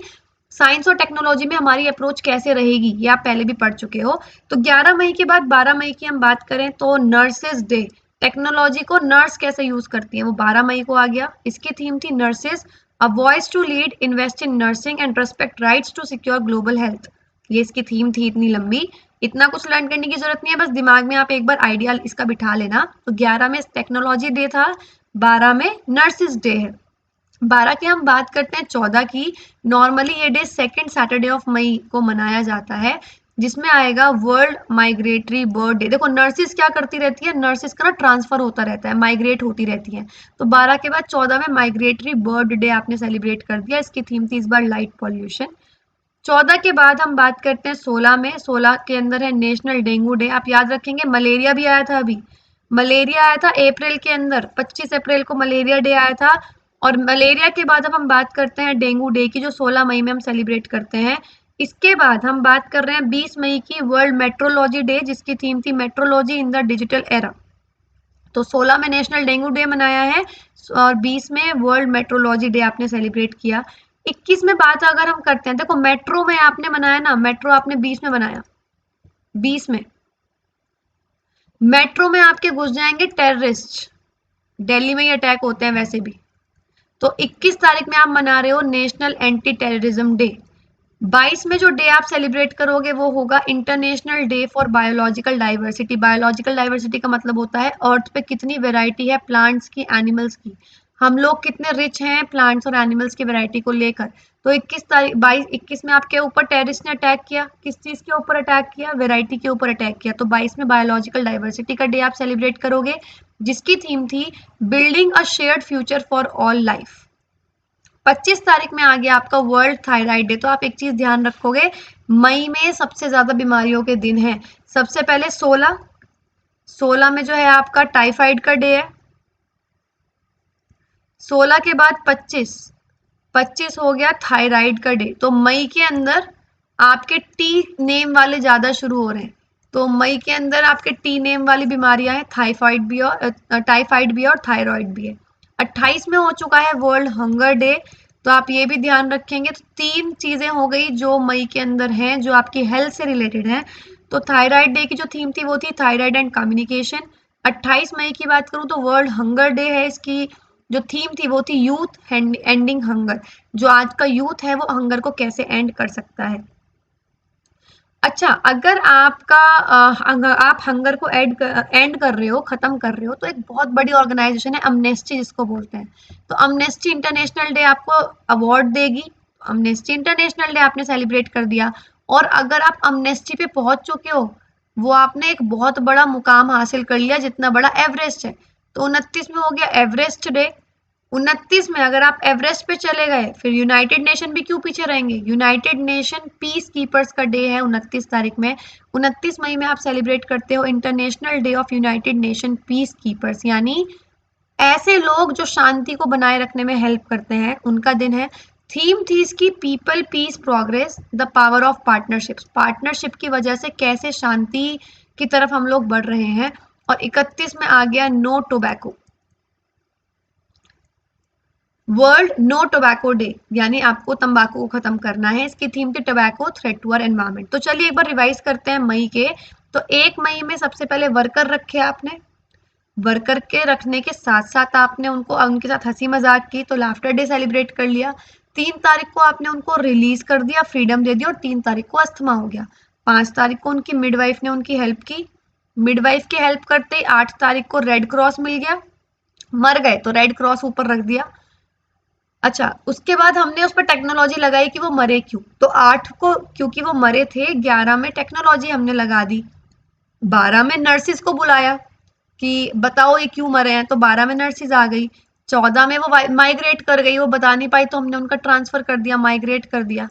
साइंस और टेक्नोलॉजी में हमारी अप्रोच कैसे रहेगी, ये आप पहले भी पढ़ चुके हो। तो 11 मई के बाद 12 मई की हम बात करें तो नर्सेज डे, टेक्नोलॉजी को नर्स कैसे यूज करती है वो 12 मई को आ गया। इसकी थीम थी nurses, a voice to lead, invest in nursing and respect rights to secure global health. ये इसकी थीम थी, इतनी लंबी, इतना कुछ लर्न करने की जरूरत नहीं है, बस दिमाग में आप एक बार आइडिया इसका बिठा लेना। तो 11 में टेक्नोलॉजी डे था, 12 में नर्सिस डे है। 12 की हम बात करते हैं 14 की। नॉर्मली ये day second Saturday of May को मनाया जाता है, जिसमें आएगा वर्ल्ड माइग्रेटरी बर्ड डे। देखो, नर्सिस क्या करती रहती है, नर्सिस का ना ट्रांसफर होता रहता है, माइग्रेट होती रहती है। तो 12 के बाद 14 में माइग्रेटरी बर्ड डे आपने सेलिब्रेट कर दिया। इसकी थीम थी इस बार लाइट पॉल्यूशन। 14 के बाद हम बात करते हैं 16 में। 16 के अंदर है नेशनल डेंगू डे। आप याद रखेंगे, मलेरिया भी आया था अभी, मलेरिया आया था अप्रैल के अंदर, 25 अप्रैल को मलेरिया डे आया था। और मलेरिया के बाद अब हम बात करते हैं डेंगू डे की, जो 16 मई में हम सेलिब्रेट करते हैं। इसके बाद हम बात कर रहे हैं 20 मई की, वर्ल्ड मेट्रोलॉजी डे, जिसकी थीम थी metrology in the digital era. तो 16 में नेशनल डेंगू डे मनाया है, और 20 में वर्ल्ड मेट्रोलॉजी डे आपने सेलिब्रेट किया। 21 में बात अगर हम करते हैं, देखो मेट्रो में आपने मनाया ना, मेट्रो आपने 20 में मनाया, 20 में मेट्रो में आपके घुस जाएंगे टेररिस्ट, दिल्ली में ही अटैक होते हैं वैसे भी। तो 21 तारीख में आप मना रहे हो नेशनल एंटी टेररिज्म डे। 22 में जो डे आप सेलिब्रेट करोगे वो होगा international day for biological diversity. Biological diversity का मतलब होता है अर्थ पे कितनी वेराइटी है प्लांट्स की, एनिमल्स की, हम लोग कितने रिच हैं प्लांट्स और एनिमल्स की वैरायटी को लेकर। तो 21 में आपके ऊपर टेररिस्ट ने अटैक किया, किस चीज के ऊपर अटैक किया, वेराइटी के ऊपर अटैक किया। तो 22 में बायोलॉजिकल डाइवर्सिटी का डे आप सेलिब्रेट करोगे, जिसकी थीम थी building a shared future for all life. 25 तारीख में आ गया आपका वर्ल्ड थायराइड डे। तो आप एक चीज ध्यान रखोगे, मई में सबसे ज्यादा बीमारियों के दिन है। सबसे पहले 16 में जो है आपका टाइफाइड का डे है, 16 के बाद 25 25 हो गया थायराइड का डे। तो मई के अंदर आपके टी नेम वाले ज्यादा शुरू हो रहे हैं। तो मई के अंदर आपके टी नेम वाली बीमारियां हैं, थाइफाइड भी और टाइफाइड भी है और थायराइड भी है। 28 में हो चुका है वर्ल्ड हंगर डे। तो आप ये भी ध्यान रखेंगे। तो 3 चीजें हो गई जो मई के अंदर हैं जो आपकी हेल्थ से रिलेटेड हैं। तो थायराइड डे की जो थीम थी वो थी थायराइड एंड कम्युनिकेशन। 28 मई की बात करूं तो वर्ल्ड हंगर डे है। इसकी जो थीम थी वो थी यूथ एंडिंग हंगर। जो आज का यूथ है वो हंगर को कैसे एंड कर सकता है। अच्छा, अगर आपका आप हंगर को एंड कर रहे हो, खत्म कर रहे हो, तो एक बहुत बड़ी ऑर्गेनाइजेशन है अमनेस्टी जिसको बोलते हैं। तो अमनेस्टी इंटरनेशनल डे आपको अवार्ड देगी। अमनेस्टी इंटरनेशनल डे आपने सेलिब्रेट कर दिया। और अगर आप अमनेस्टी पे पहुंच चुके हो, वो आपने एक बहुत बड़ा मुकाम हासिल कर लिया जितना बड़ा एवरेस्ट है। तो 29 में हो गया एवरेस्ट डे। 29 में अगर आप एवरेस्ट पे चले गए, फिर यूनाइटेड नेशन भी क्यों पीछे रहेंगे। यूनाइटेड नेशन पीस कीपर्स का डे है 29 तारीख में। 29 मई में आप सेलिब्रेट करते हो international day of United nation peace keepers, यानी ऐसे लोग जो शांति को बनाए रखने में हेल्प करते हैं, उनका दिन है। थीम थी इसकी people peace progress the power of partnerships. Partnership की वजह से कैसे शांति की तरफ हम लोग बढ़ रहे हैं। और 31 में आ गया no tobacco, world no tobacco day, यानी आपको तंबाकू को खत्म करना है। इसकी थीम थी tobacco threat to our environment. तो चलिए एक बार रिवाइज करते हैं मई के। तो 1 मई में सबसे पहले वर्कर रखे आपने। वर्कर के रखने के साथ साथ आपने उनको उनके साथ हंसी मजाक की, तो लाफ्टर डे सेलिब्रेट कर लिया। 3 तारीख को आपने उनको रिलीज कर दिया, फ्रीडम दे दी, और 3 तारीख को अस्थमा हो गया। 5 तारीख को उनकी मिडवाइफ ने उनकी हेल्प की। मिडवाइफ की हेल्प करते ही 8 तारीख को रेड क्रॉस मिल गया। मर गए तो रेड क्रॉस ऊपर रख दिया। अच्छा, उसके बाद हमने उस पर टेक्नोलॉजी लगाई कि वो मरे क्यों। तो 8 को क्योंकि वो मरे थे, 11 में टेक्नोलॉजी हमने लगा दी। 12 में नर्सिस को बुलाया कि बताओ ये क्यों मरे हैं, तो 12 में नर्सिस आ गई। 14 में वो माइग्रेट कर गई, वो बता नहीं पाई तो हमने उनका ट्रांसफर कर दिया, माइग्रेट कर दिया।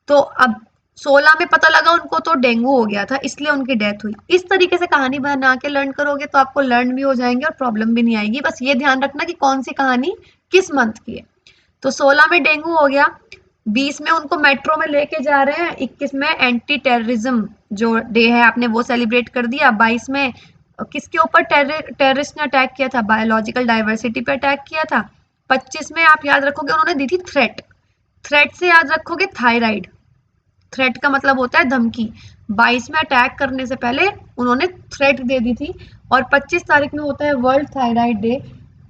तो अब 16 में पता लगा उनको तो डेंगू हो गया था, इसलिए उनकी डेथ हुई। इस तरीके से कहानी बना के लर्न करोगे तो आपको लर्न भी हो जाएंगे और प्रॉब्लम भी नहीं आएगी। बस ये ध्यान रखना कि कौन सी कहानी किस मंथ की है। तो 16 में डेंगू हो गया। 20 में उनको मेट्रो में लेके जा रहे हैं। 21 में एंटी टेररिज्म जो डे है आपने वो सेलिब्रेट कर दिया। 22 में किसके ऊपर टेररिस्ट ने अटैक किया था, बायोलॉजिकल डाइवर्सिटी पे अटैक किया था। 25 में आप याद रखोगे उन्होंने दी थी थ्रेट। थ्रेट से याद रखोगे थायराइड। थ्रेट का मतलब होता है धमकी। 22 में अटैक करने से पहले उन्होंने थ्रेट दे दी थी। और 25 तारीख में होता है वर्ल्ड थायराइड डे।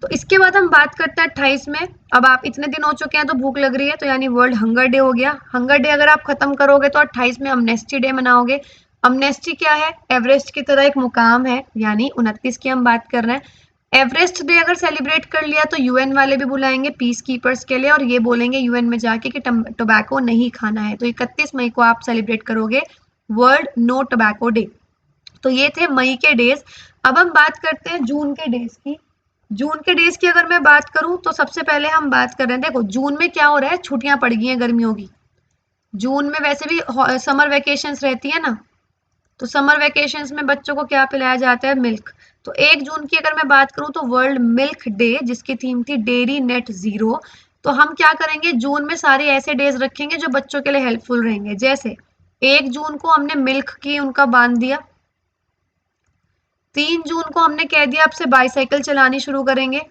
तो इसके बाद हम बात करते हैं 28 में। अब आप इतने दिन हो चुके हैं तो भूख लग रही है, तो यानी वर्ल्ड हंगर डे हो गया। हंगर डे अगर आप खत्म करोगे तो 28 में अमनेस्टी डे मनाओगे। अमनेस्टी क्या है, एवरेस्ट की तरह एक मुकाम है, यानी 29 की हम बात कर रहे हैं। एवरेस्ट डे अगर सेलिब्रेट कर लिया तो यूएन वाले भी बुलाएंगे पीस कीपर्स के लिए, और ये बोलेंगे यूएन में जाके कि टोबैको नहीं खाना है। तो 31 मई को आप सेलिब्रेट करोगे वर्ल्ड नो टोबैको डे। तो ये थे मई के डेज। अब हम बात करते हैं जून के डेज की। जून के डेज की अगर मैं बात करूं तो सबसे पहले हम बात कर रहे हैं, देखो जून में क्या हो रहा है, छुट्टियां पड़ गई हैं गर्मियों की। जून में वैसे भी समर वेकेशंस रहती है ना। तो समर वेकेशंस में बच्चों को क्या पिलाया जाता है, मिल्क। तो 1 जून की अगर मैं बात करूं तो वर्ल्ड मिल्क डे, जिसकी थीम थी डेयरी नेट जीरो। तो हम क्या करेंगे, जून में सारे ऐसे डेज रखेंगे जो बच्चों के लिए हेल्पफुल रहेंगे। जैसे 1 जून को हमने मिल्क की उनका बांध दिया। 3 जून को हमने कह दिया आपसे बाईसाइकिल चलानी शुरू करेंगे।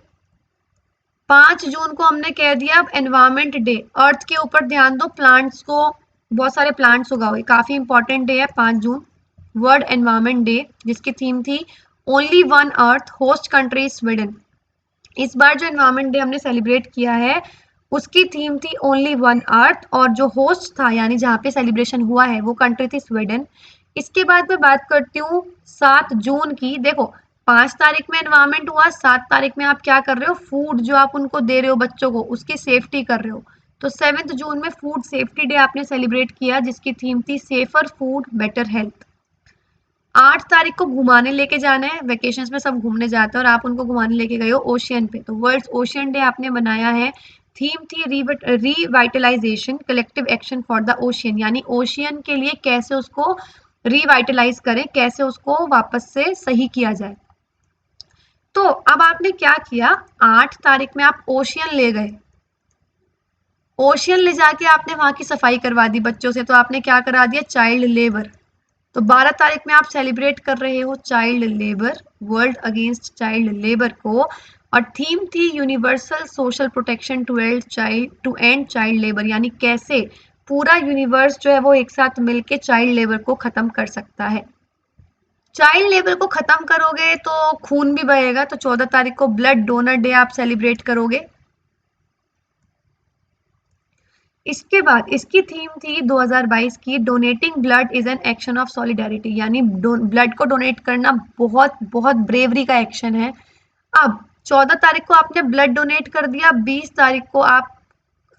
5 जून को हमने कह दिया अब एनवायरमेंट डे, अर्थ के ऊपर ध्यान दो, प्लांट्स को बहुत सारे प्लांट्स उगाओ, काफी इंपॉर्टेंट डे है 5 जून, वर्ल्ड एनवायरमेंट डे, जिसकी थीम थी only one earth, host country Sweden. इस बार जो एनवायरमेंट डे हमने सेलिब्रेट किया है उसकी थीम थी ओनली वन अर्थ, और जो होस्ट था यानी जहाँ पे सेलिब्रेशन हुआ है वो कंट्री थी स्वीडन। इसके बाद मैं बात करती हूँ 7 जून की। देखो 5 तारीख में एनवायरमेंट हुआ, 7 तारीख में आप क्या कर रहे हो, फूड जो आप उनको दे रहे हो बच्चों को उसकी सेफ्टी कर रहे हो। तो 7 जून में फूड सेफ्टी डे आपने सेलिब्रेट किया, जिसकी थीम थी सेफर फूड बेटर हेल्थ। 8 तारीख को घुमाने लेके जाना है, वेकेशंस में सब घूमने जाते हैं और आप उनको घुमाने लेके गए हो ओशियन पे, तो वर्ल्ड ओशियन डे आपने बनाया है। थीम थी revitalisation collective action for the ocean, यानी ओशियन के लिए कैसे उसको रिवाइटलाइज करें, कैसे उसको वापस से सही किया जाए। तो अब आपने क्या किया, 8 तारीख में आप ओशियन ले गए, ओशियन ले जाके आपने वहां की सफाई करवा दी बच्चों से, तो आपने क्या करा दिया, चाइल्ड लेबर। तो 12 तारीख में आप सेलिब्रेट कर रहे हो child labour, world against child labour को, और थीम थी universal social protection to end child labour, यानी कैसे पूरा यूनिवर्स जो है वो एक साथ मिलके चाइल्ड लेबर को खत्म कर सकता है। चाइल्ड लेबर को खत्म करोगे तो खून भी बहेगा, तो 14 तारीख को ब्लड डोनर डे आप सेलिब्रेट करोगे। इसके बाद इसकी थीम थी 2022 की, donating blood is an action of solidarity, यानी ब्लड को डोनेट करना बहुत बहुत ब्रेवरी का एक्शन है। अब 14 तारीख को आपने ब्लड डोनेट कर दिया, 20 तारीख को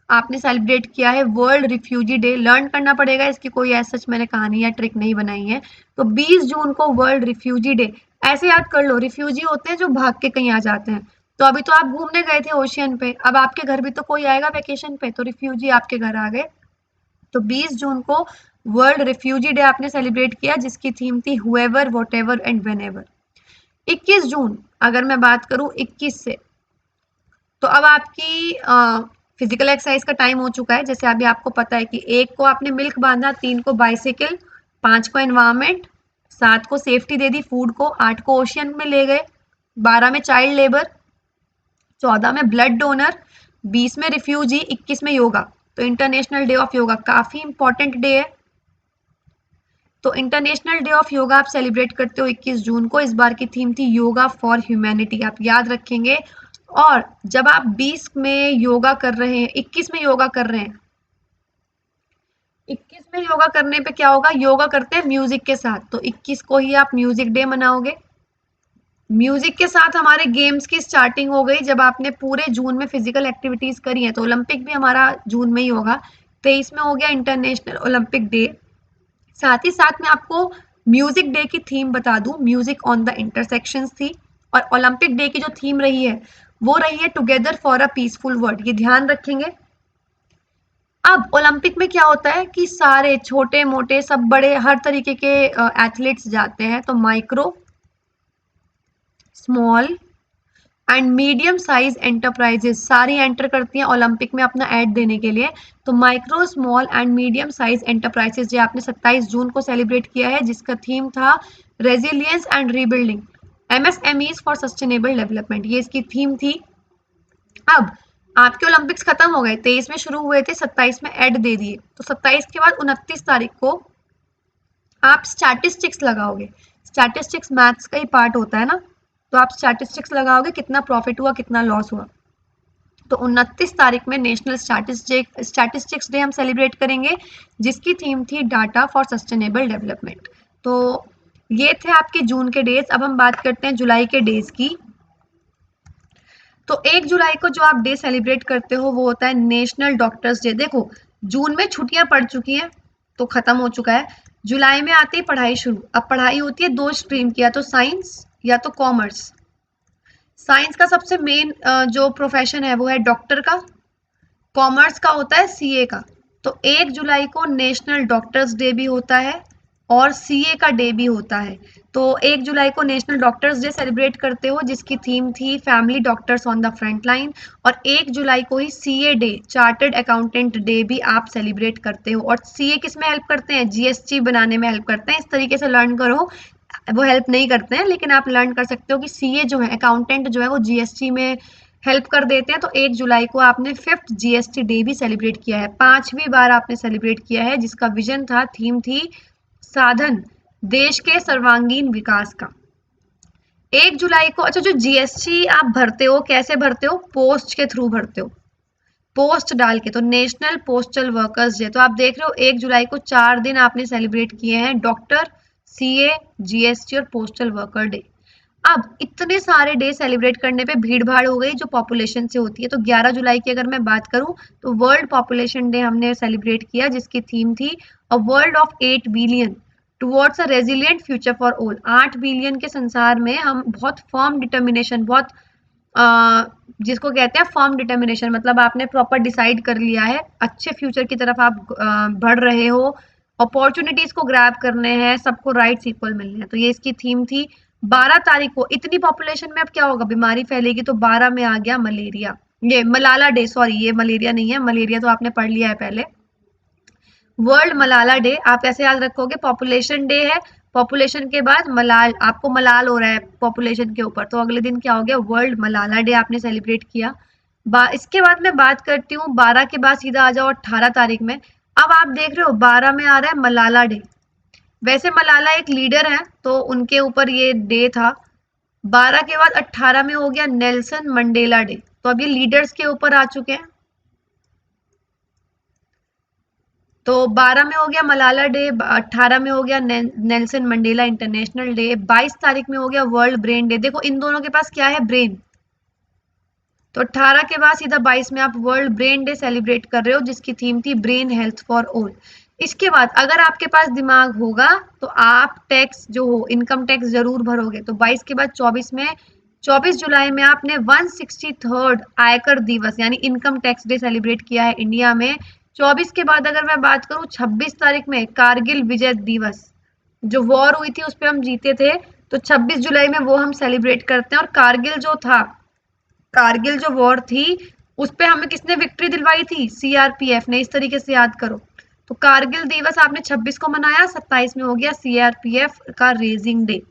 आपने सेलिब्रेट किया है वर्ल्ड रिफ्यूजी डे। लर्न करना पड़ेगा, इसकी कोई ऐसा सच मैंने कहानी या ट्रिक नहीं बनाई है। तो 20 जून को वर्ल्ड रिफ्यूजी डे, ऐसे याद कर लो, रिफ्यूजी होते हैं जो भाग के कहीं आ जाते हैं। तो अभी तो आप घूमने गए थे ओशियन पे, अब आपके घर भी तो कोई आएगा वेकेशन पे, तो रिफ्यूजी आपके घर आ गए। तो 20 जून को वर्ल्ड रिफ्यूजी डे आपने सेलिब्रेट किया, जिसकी थीम थी हुएवर व्हाटएवर एंड व्हेनेवर। 21 जून, अगर मैं बात करूं 21 से, तो अब आपकी फिजिकल एक्सरसाइज का टाइम हो चुका है। जैसे अभी आपको पता है कि 1 को आपने मिल्क बांधा, 3 को बाइसिकल, 5 को एनवायरमेंट, 7 को सेफ्टी दे दी फूड को, 8 को ओशियन में ले गए, 12 में चाइल्ड लेबर, 14 में ब्लड डोनर, 20 में रिफ्यूजी, 21 में योगा। तो इंटरनेशनल डे ऑफ योगा काफी इंपॉर्टेंट डे है। तो इंटरनेशनल डे ऑफ योगा आप सेलिब्रेट करते हो 21 जून को। इस बार की थीम थी योगा फॉर ह्यूमैनिटी, आप याद रखेंगे। और जब आप 20 में योगा कर रहे हैं, 21 में योगा कर रहे हैं, 21 में योगा करने पे क्या होगा, योगा करते हैं म्यूजिक के साथ, तो 21 को ही आप म्यूजिक डे मनाओगे। म्यूजिक के साथ हमारे गेम्स की स्टार्टिंग हो गई, जब आपने पूरे जून में फिजिकल एक्टिविटीज करी है, तो ओलंपिक भी हमारा जून में ही होगा। 23 में हो गया इंटरनेशनल ओलंपिक डे। साथ ही साथ में आपको म्यूजिक डे की थीम बता दूं, म्यूजिक ऑन द इंटरसेक्शंस थी। और ओलंपिक डे की जो थीम रही है वो रही है together for a peaceful world, ये ध्यान रखेंगे। अब ओलंपिक में क्या होता है कि सारे छोटे मोटे सब बड़े हर तरीके के एथलीट्स जाते हैं, तो micro, small and medium size enterprises सारी एंटर करती हैं ओलंपिक में अपना ऐड देने के लिए। तो micro, small and medium size enterprises जो आपने 27 जून को सेलिब्रेट किया है, जिसका थीम था resilience and rebuilding, MSMEs for sustainable development, ये इसकी थीम थी। अब आपके ओलंपिक्स खत्म हो गए, 23 में शुरू हुए थे, 27 में ऐड दे दिए, तो 27 के बाद 29 तारीख को आप स्टैटिस्टिक्स लगाओगे। स्टैटिस्टिक्स मैथ्स का ही पार्ट होता है ना, तो आप स्टैटिस्टिक्स लगाओगे, कितना प्रॉफिट हुआ कितना लॉस हुआ। तो 29 तारीख में नेशनल स्टैटिस्टिक्स डे हम सेलिब्रेट करेंगे, जिसकी थीम थी डाटा फॉर सस्टेनेबल डेवलपमेंट। तो ये थे आपके जून के डेज। अब हम बात करते हैं जुलाई के डेज की। तो 1 जुलाई को जो आप डे सेलिब्रेट करते हो वो होता है नेशनल डॉक्टर्स डे। देखो, जून में छुट्टियां पड़ चुकी हैं तो खत्म हो चुका है, जुलाई में आते ही पढ़ाई शुरू। अब पढ़ाई होती है 2 स्ट्रीम की, या तो साइंस या तो कॉमर्स। साइंस का सबसे मेन जो प्रोफेशन है वो है डॉक्टर का, कॉमर्स का होता है सीए का। तो 1 जुलाई को नेशनल डॉक्टर्स डे भी होता है और सीए का डे भी होता है। तो 1 जुलाई को नेशनल डॉक्टर्स डे सेलिब्रेट करते हो, जिसकी थीम थी family doctors on the front line. और 1 जुलाई को ही CA day, chartered accountant day भी आप सेलिब्रेट करते हो। और सीए किस में हेल्प करते हैं, जीएसटी बनाने में हेल्प करते हैं। इस तरीके से लर्न करो, वो हेल्प नहीं करते हैं लेकिन आप लर्न कर सकते हो कि सीए जो है, अकाउंटेंट जो है, वो जीएसटी में हेल्प कर देते हैं। तो 1 जुलाई को आपने 5th जीएसटी डे भी सेलिब्रेट किया है, 5वीं बार आपने सेलिब्रेट किया है, जिसका विजन था, थीम थी साधन देश के सर्वांगीण विकास का। 1 जुलाई को, अच्छा, जो जीएसटी आप भरते हो कैसे भरते हो, पोस्ट के थ्रू भरते हो, पोस्ट डाल के। तो नेशनल पोस्टल वर्कर्स डे, तो आप देख रहे हो 1 जुलाई को 4 दिन आपने सेलिब्रेट किए हैं, डॉक्टर, सीए, जीएसटी और पोस्टल वर्कर डे। अब इतने सारे डे सेलिब्रेट करने पे भीड़ भाड़ हो गई जो पॉपुलेशन से होती है। तो 11 जुलाई की अगर मैं बात करूं तो वर्ल्ड पॉपुलेशन डे हमने सेलिब्रेट किया, जिसकी थीम थी a world of 8 billion towards a resilient future for all. 8 billion के संसार में हम बहुत फर्म डिटर्मिनेशन, बहुत जिसको कहते हैं फर्म डिटर्मिनेशन, मतलब आपने प्रॉपर डिसाइड कर लिया है, अच्छे फ्यूचर की तरफ आप बढ़ रहे हो, अपॉर्चुनिटीज को ग्रैब करने हैं, सबको राइट्स इक्वल मिलने हैं। तो ये इसकी थीम थी। 12 तारीख को, इतनी पॉपुलेशन में अब क्या होगा, बीमारी फैलेगी, तो 12 में आ गया मलेरिया। ये मलाला डे, सॉरी ये मलेरिया नहीं है, मलेरिया तो आपने पढ़ लिया है पहले। वर्ल्ड मलाला डे आप ऐसे याद रखोगे, पॉपुलेशन डे है, पॉपुलेशन के बाद मलाल, आपको मलाल हो रहा है पॉपुलेशन के ऊपर, तो अगले दिन क्या हो गया, वर्ल्ड मलाला डे आपने सेलिब्रेट किया। इसके बाद मैं बात करती हूँ 12 के बाद सीधा आ जाओ 18 तारीख में। अब आप देख रहे हो 12 में आ रहा है मलाला डे। वैसे मलाला एक लीडर है तो उनके ऊपर ये डे था। 12 के बाद 18 में हो गया नेल्सन मंडेला डे, तो अब ये लीडर्स के ऊपर आ चुके हैं। तो 12 में हो गया मलाला डे, 18 में हो गया नेल्सन मंडेला इंटरनेशनल डे, 22 तारीख में हो गया वर्ल्ड ब्रेन डे। देखो इन दोनों के पास क्या है, ब्रेन, तो 18 के बाद सीधा 22 में आप वर्ल्ड ब्रेन डे सेलिब्रेट कर रहे हो, जिसकी थीम थी ब्रेन हेल्थ फॉर ऑल। इसके बाद अगर आपके पास दिमाग होगा तो आप टैक्स जो हो, इनकम टैक्स जरूर भरोगे। तो 22 के बाद 24 में, 24 जुलाई में आपने 163rd आयकर दिवस यानी इनकम टैक्स डे सेलिब्रेट किया है इंडिया में। 24 के बाद अगर मैं बात करूं 26 तारीख में कारगिल विजय दिवस, जो वॉर हुई थी उस पर हम जीते थे, तो 26 जुलाई में वो हम सेलिब्रेट करते हैं। और कारगिल जो था, कारगिल जो वॉर थी उस पे हमें किसने विक्ट्री दिलवाई थी, सीआरपीएफ ने। इस तरीके से याद करो। तो कारगिल दिवस आपने 26 को मनाया, 27 में हो गया सीआरपीएफ का रेजिंग डे।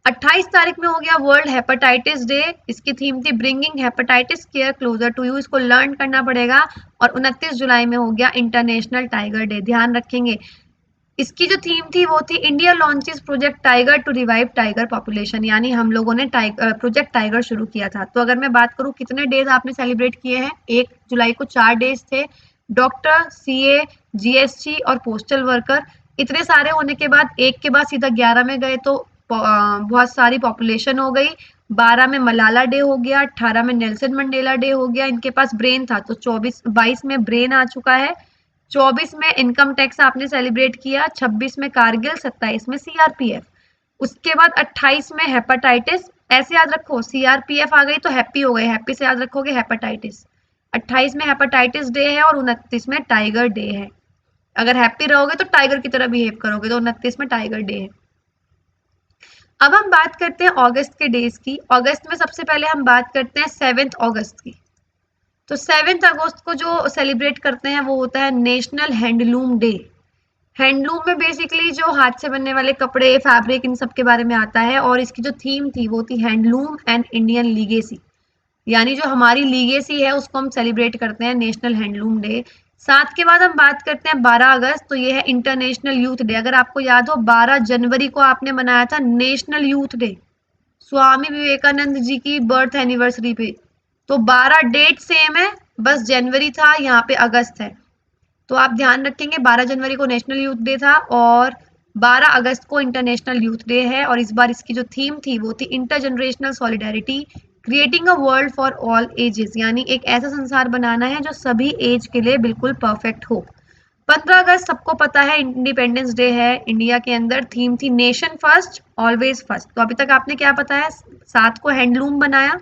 28 तारीख में हो गया वर्ल्ड हेपेटाइटिस डे, इसकी थीम थी bringing hepatitis care closer to you, इसको लर्न करना पड़ेगा। और 29 जुलाई में हो गया इंटरनेशनल टाइगर डे, ध्यान रखेंगे। इसकी जो थीम थी वो थी India launches project tiger to revive tiger population, यानी हम लोगों ने प्रोजेक्ट टाइगर शुरू किया था। तो अगर मैं बात करूं कितने डेज आपने सेलिब्रेट किए हैं, 1 जुलाई को 4 डेज थे। डॉक्टर, सीए, जीएसटी और पोस्टल वर्कर, इतने सारे होने के बाद एक के बाद सीधा 11 में गए तो बहुत सारी पॉपुलेशन हो गई। 12 में मलाला डे हो गया, 18 में नेल्सन मंडेला डे हो गया, इनके पास ब्रेन था, तो 22 में ब्रेन आ चुका है। 24 में इनकम टैक्स आपने सेलिब्रेट किया, 26 में कारगिल, 27 में सीआरपीएफ। उसके बाद 28 में हेपेटाइटिस, ऐसे याद रखो, सीआरपीएफ आ गई तो हैप्पी हो गए, हैप्पी से याद रखोगे हेपेटाइटिस। 28 में हेपेटाइटिस डे है और 29 में टाइगर डे है। अगर हैप्पी रहोगे तो टाइगर की तरह बिहेव करोगे, तो 29 में टाइगर डे है। अब हम बात करते हैं अगस्त के डेज की। अगस्त में सबसे पहले हम बात करते हैं 7 अगस्त की। तो 7 अगस्त को जो सेलिब्रेट करते हैं वो होता है नेशनल हैंडलूम डे। हैंडलूम में बेसिकली जो हाथ से बनने वाले कपड़े, फैब्रिक, इन सब के बारे में आता है। और इसकी जो थीम थी वो थी हैंडलूम एंड इंडियन लीगेसी, यानी जो हमारी लीगेसी है उसको हम सेलिब्रेट करते हैं, नेशनल हैंडलूम डे। 7 के बाद हम बात करते हैं 12 अगस्त, तो ये है इंटरनेशनल यूथ डे। अगर आपको याद हो 12 जनवरी को आपने मनाया था national youth day, Swami Vivekananda ji की बर्थ एनिवर्सरी पे। तो 12 डेट सेम है, बस जनवरी था, यहाँ पे अगस्त है। तो आप ध्यान रखेंगे 12 जनवरी को नेशनल यूथ डे था और 12 अगस्त को इंटरनेशनल यूथ डे है। और इस बार इसकी जो थीम थी वो थी intergenerational solidarity, creating a world for all ages, यानी एक ऐसा संसार बनाना है जो सभी एज के लिए बिल्कुल परफेक्ट हो। 15 अगस्त सबको पता है इंडिपेंडेंस डे है इंडिया के अंदर, थीम थी नेशन फर्स्ट ऑलवेज फर्स्ट। तो अभी तक आपने क्या पता है, 7 को हैंडलूम बनाया,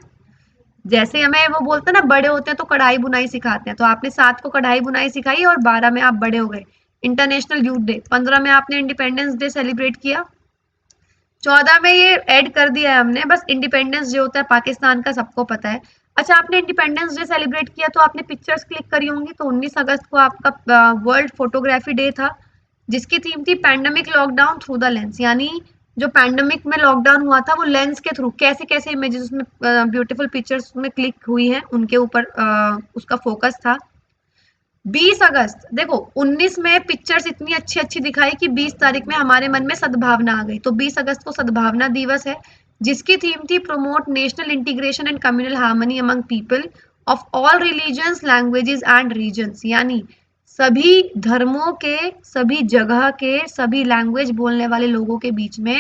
जैसे हमें वो बोलते हैं ना बड़े होते हैं तो कढ़ाई बुनाई सिखाते हैं, तो आपने 7 को कढ़ाई बुनाई सिखाई और 12 में आप बड़े हो गए। इंटरनेशनल यूथ डे, 15 में आपने इंडिपेंडेंस डे सेलिब्रेट किया, 14 में ये ऐड कर दिया है हमने, बस इंडिपेंडेंस डे होता है पाकिस्तान का, सबको पता है। अच्छा, आपने इंडिपेंडेंस डे सेलिब्रेट किया तो आपने पिक्चर्स क्लिक करी होंगी, तो 19 अगस्त को आपका वर्ल्ड फोटोग्राफी डे था, जिसकी थीम थी pandemic lockdown through the lens, यानी जो पैंडेमिक में लॉकडाउन हुआ था वो लेंस के थ्रू कैसे कैसे इमेजेस उसमें ब्यूटीफुल पिक्चर्स में क्लिक हुई हैं उनके ऊपर उसका फोकस था। 20 अगस्त, देखो 19 में पिक्चर्स इतनी अच्छी अच्छी दिखाई कि 20 तारीख में हमारे मन में सद्भावना आ गई, तो 20 अगस्त को सद्भावना दिवस है, जिसकी थीम थी promote national integration and communal harmony among people of all religions languages and regions, यानी सभी धर्मों के, सभी जगह के, सभी लैंग्वेज बोलने वाले लोगों के बीच में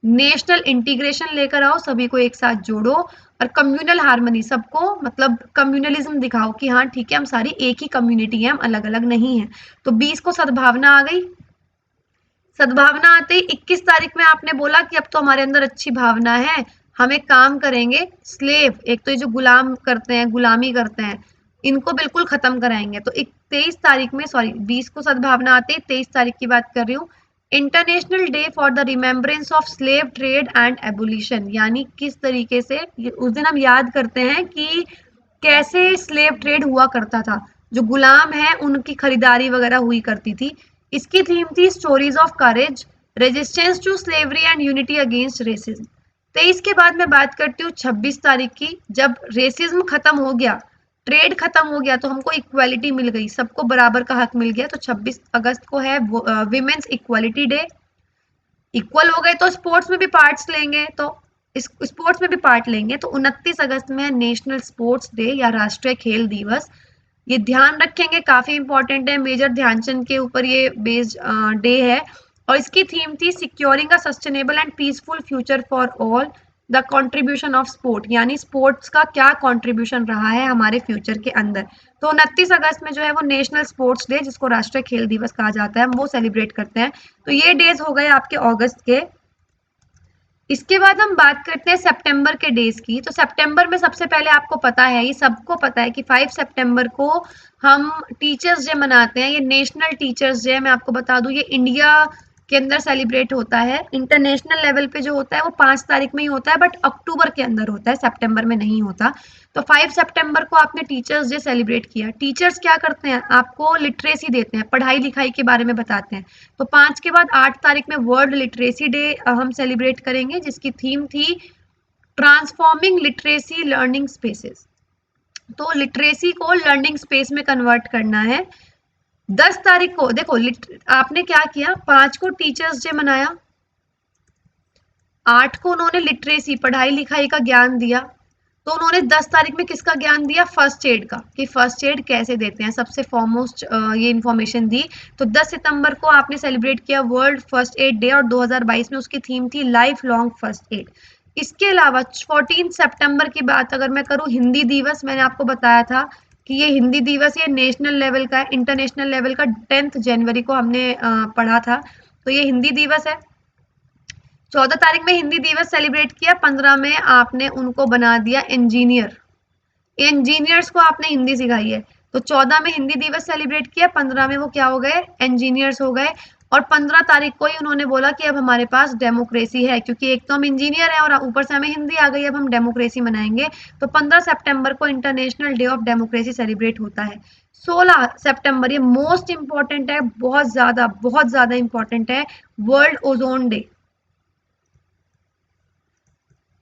नेशनल इंटीग्रेशन लेकर आओ, सभी को एक साथ जोड़ो। और कम्युनल हार्मनी, सबको मतलब कम्युनलिज्म दिखाओ कि हाँ ठीक है हम सारी एक ही कम्युनिटी है, हम अलग अलग नहीं है। तो 20 को सद्भावना आ गई। सद्भावना आते ही 21 तारीख में आपने बोला कि अब तो हमारे अंदर अच्छी भावना है, हम एक काम करेंगे, स्लेव, एक तो ये जो गुलाम करते हैं, गुलामी करते हैं, इनको बिल्कुल खत्म कराएंगे। तो 23 तारीख में, सॉरी 20 को सद्भावना आते ही 23 तारीख की बात कर रही हूँ, international day for the remembrance of slave trade and abolition, यानी किस तरीके से उस दिन हम याद करते हैं कि कैसे स्लेव ट्रेड हुआ करता था, जो गुलाम है उनकी खरीदारी वगैरह हुई करती थी। इसकी थीम थी stories of courage, resistance to slavery and unity against racism. 23 के बाद मैं बात करती हूँ 26 तारीख की, जब रेसिज्म खत्म हो गया, ट्रेड खत्म हो गया, तो हमको इक्वालिटी मिल गई, सबको बराबर का हक मिल गया। तो 26 अगस्त को है विमेंस इक्वालिटी डे। इक्वल हो गए तो स्पोर्ट्स में भी पार्ट्स लेंगे, तो इस स्पोर्ट्स में भी पार्ट लेंगे। तो 29 अगस्त में नेशनल स्पोर्ट्स डे या राष्ट्रीय खेल दिवस, ये ध्यान रखेंगे, काफी इंपॉर्टेंट है, मेजर ध्यानचंद के ऊपर ये बेस्ड डे है। और इसकी थीम थी securing a sustainable and peaceful future for all, the contribution of sport, यानी स्पोर्ट्स का क्या कंट्रीब्यूशन रहा है हमारे फ्यूचर के अंदर। तो 29 अगस्त में जो है वो नेशनल स्पोर्ट्स डे, जिसको राष्ट्रीय खेल दिवस कहा जाता है, हम वो सेलिब्रेट करते हैं। तो ये डेज हो गए आपके अगस्त के। इसके बाद हम बात करते हैं सितंबर के डेज की। तो सितंबर में सबसे पहले आपको पता है, ये सबको पता है कि 5 सितंबर को हम टीचर्स डे मनाते हैं। ये नेशनल टीचर्स डे, मैं आपको बता दूं, ये इंडिया के अंदर सेलिब्रेट होता है। इंटरनेशनल लेवल पे जो होता है वो 5 तारीख में ही होता है, बट अक्टूबर के अंदर होता है, सितंबर में नहीं होता। तो 5 सितंबर को आपने टीचर्स डे सेलिब्रेट किया। टीचर्स क्या करते हैं, आपको लिटरेसी देते हैं, पढ़ाई लिखाई के बारे में बताते हैं। तो 5 के बाद 8 तारीख में वर्ल्ड लिटरेसी डे हम सेलिब्रेट करेंगे, जिसकी थीम थी ट्रांसफॉर्मिंग लिटरेसी लर्निंग स्पेसेस। तो लिटरेसी को लर्निंग स्पेस में कन्वर्ट करना है। 10 तारीख को देखो, आपने क्या किया, 5 को टीचर्स डे मनाया, 8 को उन्होंने लिटरेसी पढ़ाई लिखाई का ज्ञान दिया, तो उन्होंने 10 तारीख में किसका ज्ञान दिया, फर्स्ट एड का, कि फर्स्ट एड कैसे देते हैं, सबसे फॉरमोस्ट ये इन्फॉर्मेशन दी। तो 10 सितंबर को आपने सेलिब्रेट किया वर्ल्ड फर्स्ट एड डे, और 2022 में उसकी थीम थी लाइफ लॉन्ग फर्स्ट एड। इसके अलावा 14 सितंबर की बात अगर मैं करूँ, हिंदी दिवस, मैंने आपको बताया था कि ये हिंदी दिवस ये नेशनल लेवल का है, इंटरनेशनल लेवल का 10 जनवरी को हमने पढ़ा था। तो ये हिंदी दिवस है। 14 तारीख में हिंदी दिवस सेलिब्रेट किया, 15 में आपने उनको बना दिया इंजीनियर, इंजीनियर्स को आपने हिंदी सिखाई है। तो 14 में हिंदी दिवस सेलिब्रेट किया, 15 में वो क्या हो गए, इंजीनियर्स हो गए। और 15 तारीख को ही उन्होंने बोला कि अब हमारे पास डेमोक्रेसी है, क्योंकि एक तो हम इंजीनियर हैं और ऊपर से हमें हिंदी आ गई, अब हम डेमोक्रेसी मनाएंगे। तो 15 सितंबर को international day of democracy celebrate होता है। 16 सितंबर, ये मोस्ट इंपॉर्टेंट है, बहुत ज्यादा इंपॉर्टेंट है, वर्ल्ड ओजोन डे।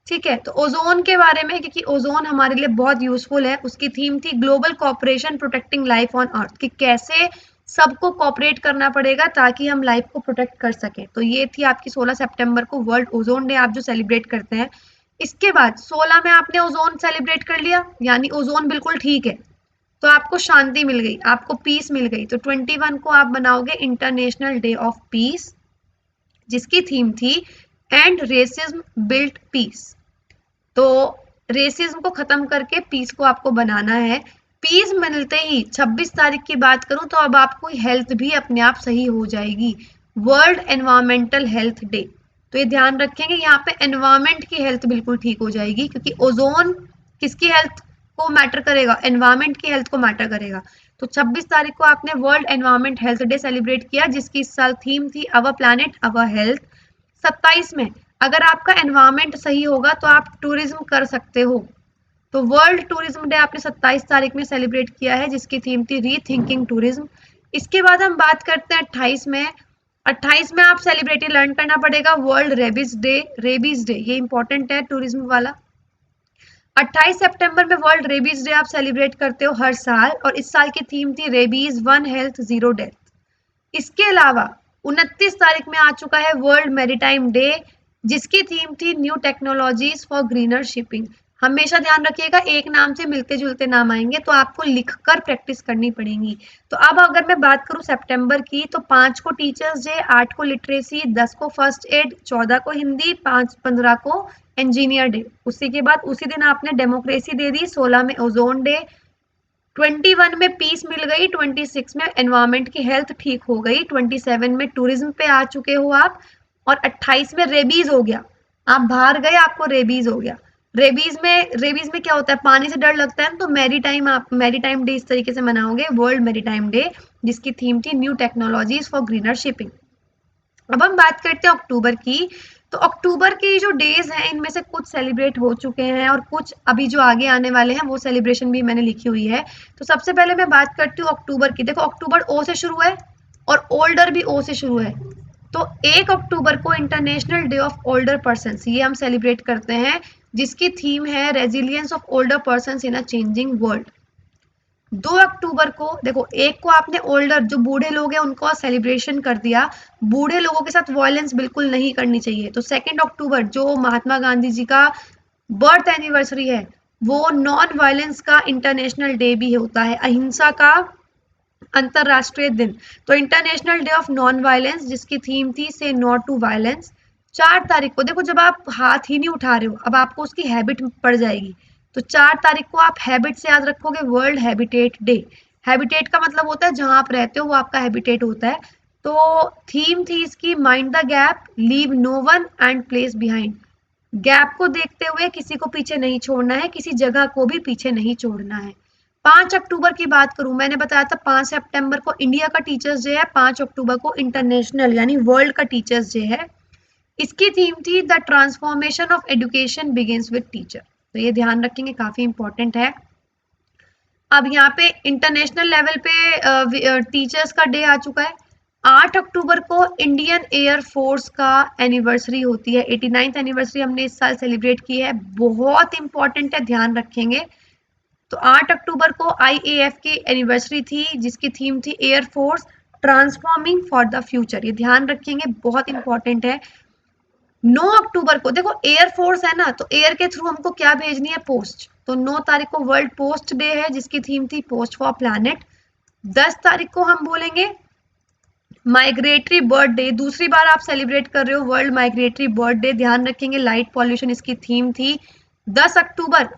ठीक है, तो ओजोन के बारे में, क्योंकि ओजोन हमारे लिए बहुत यूजफुल है, उसकी थीम थी global cooperation protecting life on earth, कि कैसे सबको कॉपरेट करना पड़ेगा ताकि हम लाइफ को प्रोटेक्ट कर सके। तो ये थी आपकी 16 सितंबर को वर्ल्ड ओजोन डे, आप जो सेलिब्रेट करते हैं। इसके बाद 16 में आपने ओजोन सेलिब्रेट कर लिया, यानी ओजोन बिल्कुल ठीक है, तो आपको शांति मिल गई, आपको पीस मिल गई। तो 21 को आप बनाओगे इंटरनेशनल डे ऑफ पीस, जिसकी थीम थी एंड रेसिज्म बिल्ट पीस। तो रेसिज्म को खत्म करके पीस को आपको बनाना है। पीस मिलते ही 26 तारीख की बात करूं तो अब आपको हेल्थ भी अपने आप सही हो जाएगी, वर्ल्ड एनवायरमेंटल हेल्थ डे। तो ये ध्यान रखेंगे, यहाँ पे एनवायरमेंट की हेल्थ बिल्कुल ठीक हो जाएगी, क्योंकि ओजोन किसकी हेल्थ को मैटर करेगा, एनवायरमेंट की हेल्थ को मैटर करेगा। तो 26 तारीख को आपने world environment health day celebrate किया, जिसकी इस साल थीम थी अवर प्लैनेट अवर हेल्थ। 27 में अगर आपका एनवायरमेंट सही होगा तो आप टूरिज्म कर सकते हो। तो वर्ल्ड टूरिज्म डे आपने 27 तारीख में सेलिब्रेट किया है, जिसकी थीम थी रीथिंकिंग टूरिज्म। इसके बाद हम बात करते हैं 28 में। 28 में आप सेलिब्रेटी लर्न करना पड़ेगा world rabies day, rabies day ये इंपॉर्टेंट है टूरिज्म वाला। 28 सितंबर में वर्ल्ड रेबीज डे आप सेलिब्रेट करते हो हर साल, और इस साल की थीम थी rabies one health zero death. इसके अलावा 29 तारीख में आ चुका है वर्ल्ड मैरीटाइम डे, जिसकी थीम थी new technologies for greener shipping. हमेशा ध्यान रखिएगा, एक नाम से मिलते जुलते नाम आएंगे, तो आपको लिखकर प्रैक्टिस करनी पड़ेगी। तो अब अगर मैं बात करूं सितंबर की, तो 5 को टीचर्स डे, 8 को लिटरेसी, 10 को फर्स्ट एड, 14 को हिंदी, 15 को इंजीनियर डे। उसी के बाद उसी दिन आपने डेमोक्रेसी दे दी, 16 में ओजोन डे, 21 में पीस मिल गई, 26 में एनवायरमेंट की हेल्थ ठीक हो गई, 27 में टूरिज्म पे आ चुके हो आप, और 28 में रेबीज हो गया, आप बाहर गए आपको रेबीज हो गया। रेबीज में क्या होता है, पानी से डर लगता है, तो मैरीटाइम, आप मैरीटाइम डे इस तरीके से मनाओगे, वर्ल्ड मैरीटाइम डे, जिसकी थीम थी new technologies for greener shipping. अब हम बात करते हैं अक्टूबर की। तो अक्टूबर के जो डेज हैं इनमें से कुछ सेलिब्रेट हो चुके हैं और कुछ अभी जो आगे आने वाले हैं वो सेलिब्रेशन भी मैंने लिखी हुई है। तो सबसे पहले मैं बात करती हूँ अक्टूबर की। देखो अक्टूबर ओ से शुरू है और ओल्डर भी ओ से शुरू है। तो 1 अक्टूबर को international day of older person ये हम सेलिब्रेट करते हैं, जिसकी थीम है resilience of older person in a changing world. 2 अक्टूबर को देखो, एक को आपने ओल्डर जो बूढ़े लोग हैं उनको सेलिब्रेशन कर दिया, बूढ़े लोगों के साथ वायलेंस बिल्कुल नहीं करनी चाहिए। तो 2 अक्टूबर जो महात्मा गांधी जी का बर्थ एनिवर्सरी है, वो नॉन वायलेंस का इंटरनेशनल डे भी होता है, अहिंसा का अंतरराष्ट्रीय दिन। तो international day of non violence जिसकी थीम थी से नो टू वायलेंस। 4 तारीख को देखो, जब आप हाथ ही नहीं उठा रहे हो अब आपको उसकी हैबिट पड़ जाएगी, तो 4 तारीख को आप हैबिट से याद रखोगे वर्ल्ड हैबिटेट डे। हैबिटेट का मतलब होता है जहां आप रहते हो वो आपका हैबिटेट होता है। तो थीम थी इसकी mind the gap, leave no one and place behind. Gap को देखते हुए किसी को पीछे नहीं छोड़ना है, किसी जगह को भी पीछे नहीं छोड़ना है। 5 अक्टूबर की बात करूं, मैंने बताया था 5 सितंबर को इंडिया का टीचर्स डे है, 5 अक्टूबर को इंटरनेशनल यानी वर्ल्ड का टीचर्स डे है। इसकी थीम थी the transformation of education begins with teacher. तो ये ध्यान रखेंगे, काफी इंपॉर्टेंट है। अब यहाँ पे इंटरनेशनल लेवल पे टीचर्स का डे आ चुका है। 8 अक्टूबर को इंडियन एयर फोर्स का एनिवर्सरी होती है, 89th एनिवर्सरी हमने इस साल सेलिब्रेट की है, बहुत इंपॉर्टेंट है, ध्यान रखेंगे। तो 8 अक्टूबर को आईएएफ की एनिवर्सरी थी जिसकी थीम थी air force transforming for the future, ये ध्यान रखेंगे, बहुत इंपॉर्टेंट है। 9 अक्टूबर को देखो एयर फोर्स है ना, तो एयर के थ्रू हमको क्या भेजनी है, पोस्ट। तो 9 तारीख को वर्ल्ड पोस्ट डे है जिसकी थीम थी पोस्ट फॉर प्लैनेट। 10 तारीख को हम बोलेंगे माइग्रेटरी बर्ड डे, दूसरी बार आप सेलिब्रेट कर रहे हो वर्ल्ड माइग्रेटरी बर्ड डे, ध्यान रखेंगे, लाइट पॉल्यूशन इसकी थीम थी। 10 अक्टूबर,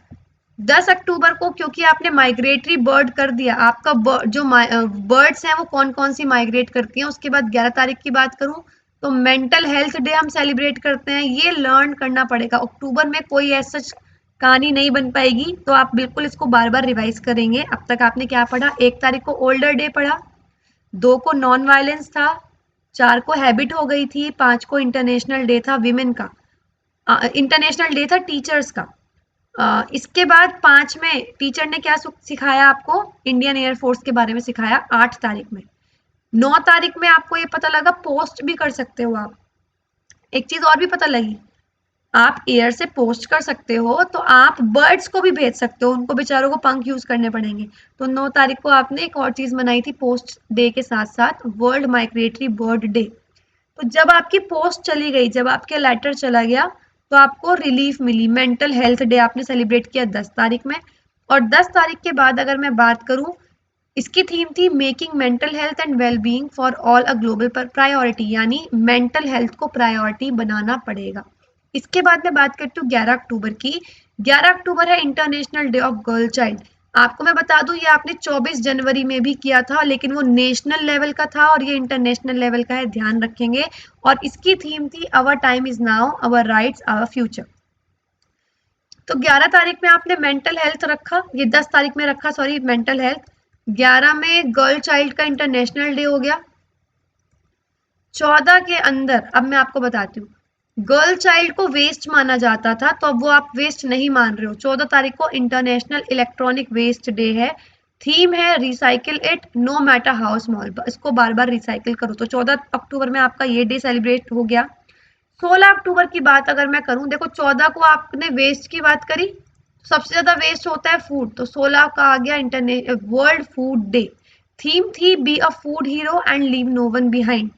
10 अक्टूबर को क्योंकि आपने माइग्रेटरी बर्ड कर दिया, आपका जो बर्ड्स हैं वो कौन कौन सी माइग्रेट करती हैं। उसके बाद 11 तारीख की बात करूं तो मेंटल हेल्थ डे हम सेलिब्रेट करते हैं, ये लर्न करना पड़ेगा। अक्टूबर में कोई ऐसा कहानी नहीं बन पाएगी, तो आप बिल्कुल इसको बार बार रिवाइज करेंगे। अब तक आपने क्या पढ़ा, 1 तारीख को ओल्डर डे पढ़ा, 2 को नॉन वायलेंस था, 4 को हैबिट हो गई थी, 5 को इंटरनेशनल डे था विमेन का, इंटरनेशनल डे था टीचर्स का। इसके बाद 5 में टीचर ने क्या सिखाया आपको, इंडियन एयरफोर्स के बारे में सिखाया 8 तारीख में। 9 तारीख में आपको ये पता लगा पोस्ट भी कर सकते हो आप। एक चीज और भी पता लगी, आप एयर से पोस्ट कर सकते हो तो आप बर्ड्स को भी भेज सकते हो, उनको बेचारों को पंख यूज करने पड़ेंगे। तो 9 तारीख को आपने एक और चीज बनाई थी पोस्ट डे के साथ साथ, वर्ल्ड माइग्रेटरी बर्ड डे। तो जब आपकी पोस्ट चली गई, जब आपके लेटर चला गया, तो आपको रिलीफ मिली, मेंटल हेल्थ डे आपने सेलिब्रेट किया 10 तारीख में। और 10 तारीख के बाद अगर मैं बात करूं, इसकी थीम थी making mental health and wellbeing for all a global priority, यानी मेंटल हेल्थ को प्रायोरिटी बनाना पड़ेगा। इसके बाद मैं बात करती हूँ 11 अक्टूबर की। 11 अक्टूबर है international day of girl child. आपको मैं बता दूं ये आपने 24 जनवरी में भी किया था, लेकिन वो नेशनल लेवल का था और ये इंटरनेशनल लेवल का है, ध्यान रखेंगे। और इसकी थीम थी our time is now, our rights, our future. तो 11 तारीख में आपने मेंटल हेल्थ रखा, ये 10 तारीख में रखा, सॉरी, मेंटल हेल्थ। 11 में गर्ल चाइल्ड का इंटरनेशनल डे हो गया। 14 के अंदर अब मैं आपको बताती हूँ, गर्ल चाइल्ड को वेस्ट माना जाता था, तो अब वो आप वेस्ट नहीं मान रहे हो। 14 तारीख को इंटरनेशनल इलेक्ट्रॉनिक वेस्ट डे है, थीम है recycle it no matter how small, इसको बार बार रिसाइकिल करो। तो 14 अक्टूबर में आपका ये डे सेलिब्रेट हो गया। 16 अक्टूबर की बात अगर मैं करूं, देखो 14 को आपने वेस्ट की बात करी, सबसे ज्यादा वेस्ट होता है फूड, तो 16 का आ गया international world food day. Theme थी be a food hero and leave no one behind,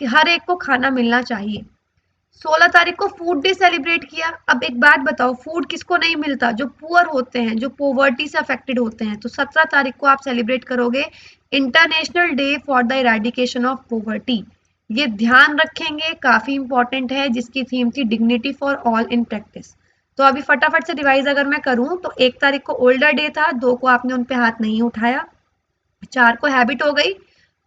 हर एक को खाना मिलना चाहिए। 16 तारीख को फूड डे सेलिब्रेट किया। अब एक बात बताओ, फूड किसको नहीं मिलता, जो पुअर होते हैं, जो पोवर्टी से अफेक्टेड होते हैं। तो 17 तारीख को आप सेलिब्रेट करोगे international day for the eradication of poverty, ये ध्यान रखेंगे, काफी इंपॉर्टेंट है, जिसकी थीम थी dignity for all in practice. तो अभी फटाफट से रिवाइज अगर मैं करूं तो 1 तारीख को ओल्डर डे था, 2 को आपने उन पे हाथ नहीं उठाया, 4 को हैबिट हो गई,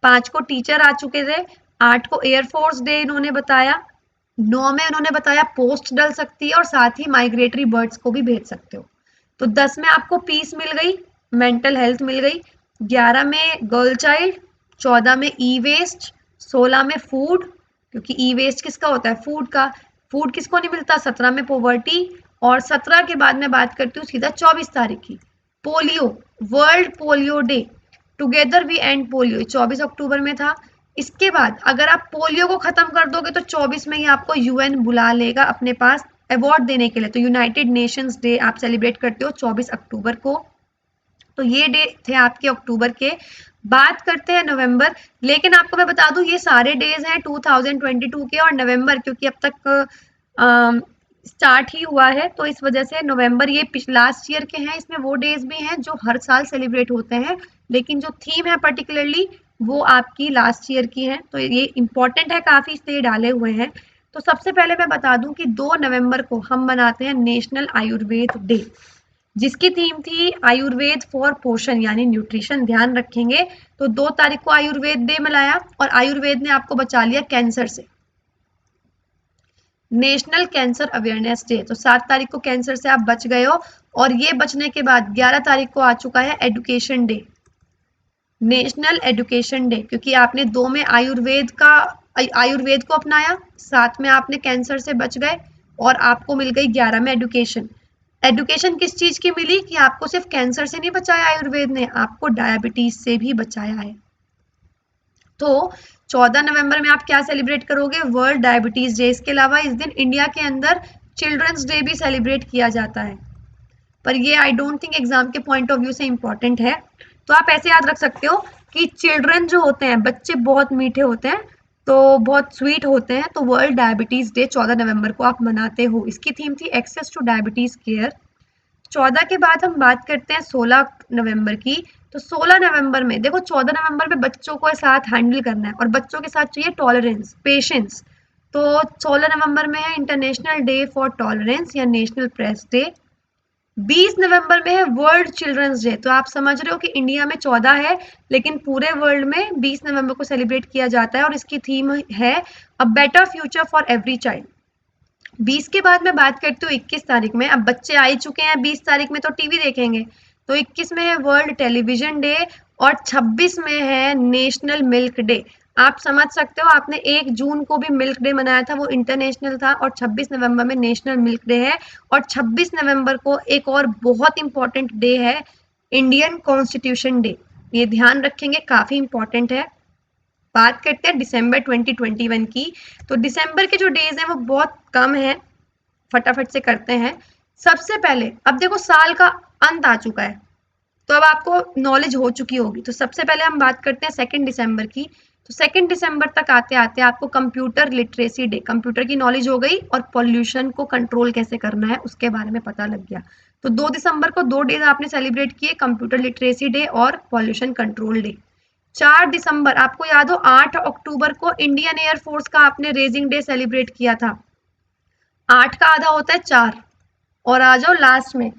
5 को टीचर आ चुके थे, 8 को एयरफोर्स डे इन्होंने बताया, 9 में उन्होंने बताया पोस्ट डल सकती है और साथ ही माइग्रेटरी बर्ड्स को भी भेज सकते हो। तो 10 में आपको पीस मिल गई, मेंटल हेल्थ मिल गई, 11 में गर्ल चाइल्ड, 14 में ई वेस्ट, 16 में फूड, क्योंकि ई वेस्ट किसका होता है, फूड का, फूड किसको नहीं मिलता, 17 में पोवर्टी, और 17 के बाद मैं बात करती हूँ सीधा 24 तारीख की, polio, world polio day, together we end polio, 24 अक्टूबर में था। इसके बाद अगर आप पोलियो को खत्म कर दोगे तो 24 में ही आपको यूएन बुला लेगा अपने पास अवार्ड देने के लिए, तो यूनाइटेड नेशंस डे आप सेलिब्रेट करते हो 24 अक्टूबर को। तो ये डे थे आपके अक्टूबर के। बात करते हैं नवंबर, लेकिन आपको मैं बता दूं ये सारे डेज हैं 2022 के, और नवंबर क्योंकि अब तक स्टार्ट ही हुआ है तो इस वजह से नवंबर ये लास्ट ईयर के हैं, इसमें वो डेज भी हैं जो हर साल सेलिब्रेट होते हैं, लेकिन जो थीम है पर्टिकुलरली वो आपकी लास्ट ईयर की है, तो ये इंपॉर्टेंट है काफी, इसलिए डाले हुए हैं। तो सबसे पहले मैं बता दूं कि 2 नवंबर को हम मनाते हैं नेशनल आयुर्वेद डे, जिसकी थीम थी आयुर्वेद फॉर पोषण यानी न्यूट्रिशन, ध्यान रखेंगे। तो 2 तारीख को आयुर्वेद डे मनाया और आयुर्वेद ने आपको बचा लिया कैंसर से, नेशनल कैंसर अवेयरनेस डे, तो 7 तारीख को कैंसर से आप बच गए हो। और ये बचने के बाद 11 तारीख को आ चुका है education day, national education day, क्योंकि आपने 2 में आयुर्वेद को अपनाया, 7 में आपने कैंसर से बच गए, और आपको मिल गई 11 में एजुकेशन। एजुकेशन किस चीज की मिली कि आपको सिर्फ कैंसर से नहीं बचाया आयुर्वेद ने, आपको डायबिटीज से भी बचाया है। तो 14 नवंबर में आप क्या सेलिब्रेट करोगे, वर्ल्ड डायबिटीज डे। इसके अलावा इस दिन इंडिया के अंदर चिल्ड्रंस डे भी सेलिब्रेट किया जाता है, पर ये आई डोंट थिंक एग्जाम के पॉइंट ऑफ व्यू से इम्पोर्टेंट है। तो आप ऐसे याद रख सकते हो कि चिल्ड्रन जो होते हैं, बच्चे बहुत मीठे होते हैं, तो बहुत स्वीट होते हैं, तो वर्ल्ड डायबिटीज डे 14 नवंबर को आप मनाते हो। इसकी थीम थी एक्सेस टू डायबिटीज केयर। 14 के बाद हम बात करते हैं 16 नवंबर की। तो 16 नवंबर में देखो, 14 नवंबर में बच्चों को साथ हैंडल करना है और बच्चों के साथ चाहिए टॉलरेंस, पेशेंस। तो 16 नवंबर में है इंटरनेशनल डे फॉर टॉलरेंस या नेशनल प्रेस डे। 20 नवंबर में है वर्ल्ड चिल्ड्रंस डे। तो आप समझ रहे हो कि इंडिया में 14 है, लेकिन पूरे वर्ल्ड में 20 नवंबर को सेलिब्रेट किया जाता है, और इसकी थीम है a better future for every child. 20 के बाद मैं बात करती हूँ 21 तारीख में, अब बच्चे आ ही चुके हैं 20 तारीख में तो टीवी देखेंगे, तो 21 में है वर्ल्ड टेलीविजन डे, और 26 में है नेशनल मिल्क डे। आप समझ सकते हो, आपने 1 जून को भी मिल्क डे मनाया था, वो इंटरनेशनल था, और 26 नवंबर में नेशनल मिल्क डे है। और 26 नवंबर को एक और बहुत इंपॉर्टेंट डे है, इंडियन कॉन्स्टिट्यूशन डे, ये ध्यान रखेंगे, काफी इंपॉर्टेंट है। बात करते हैं दिसंबर 2021 की। तो दिसंबर के जो डेज हैं वो बहुत कम है, फटाफट से करते हैं। सबसे पहले अब देखो साल का अंत आ चुका है, तो अब आपको नॉलेज हो चुकी होगी, तो सबसे पहले हम बात करते हैं 2 दिसंबर की। तो 2 दिसंबर तक आते आते आपको कंप्यूटर लिटरेसी डे, कंप्यूटर की नॉलेज हो गई, और पॉल्यूशन को कंट्रोल कैसे करना है उसके बारे में पता लग गया। तो 2 दिसंबर को 2 डेज आपने सेलिब्रेट किए, कंप्यूटर लिटरेसी डे और पॉल्यूशन कंट्रोल डे। 4 दिसंबर आपको याद हो, 8 अक्टूबर को इंडियन एयरफोर्स का आपने रेजिंग डे सेलिब्रेट किया था। 8 का आधा होता है 4, और आ जाओ लास्ट में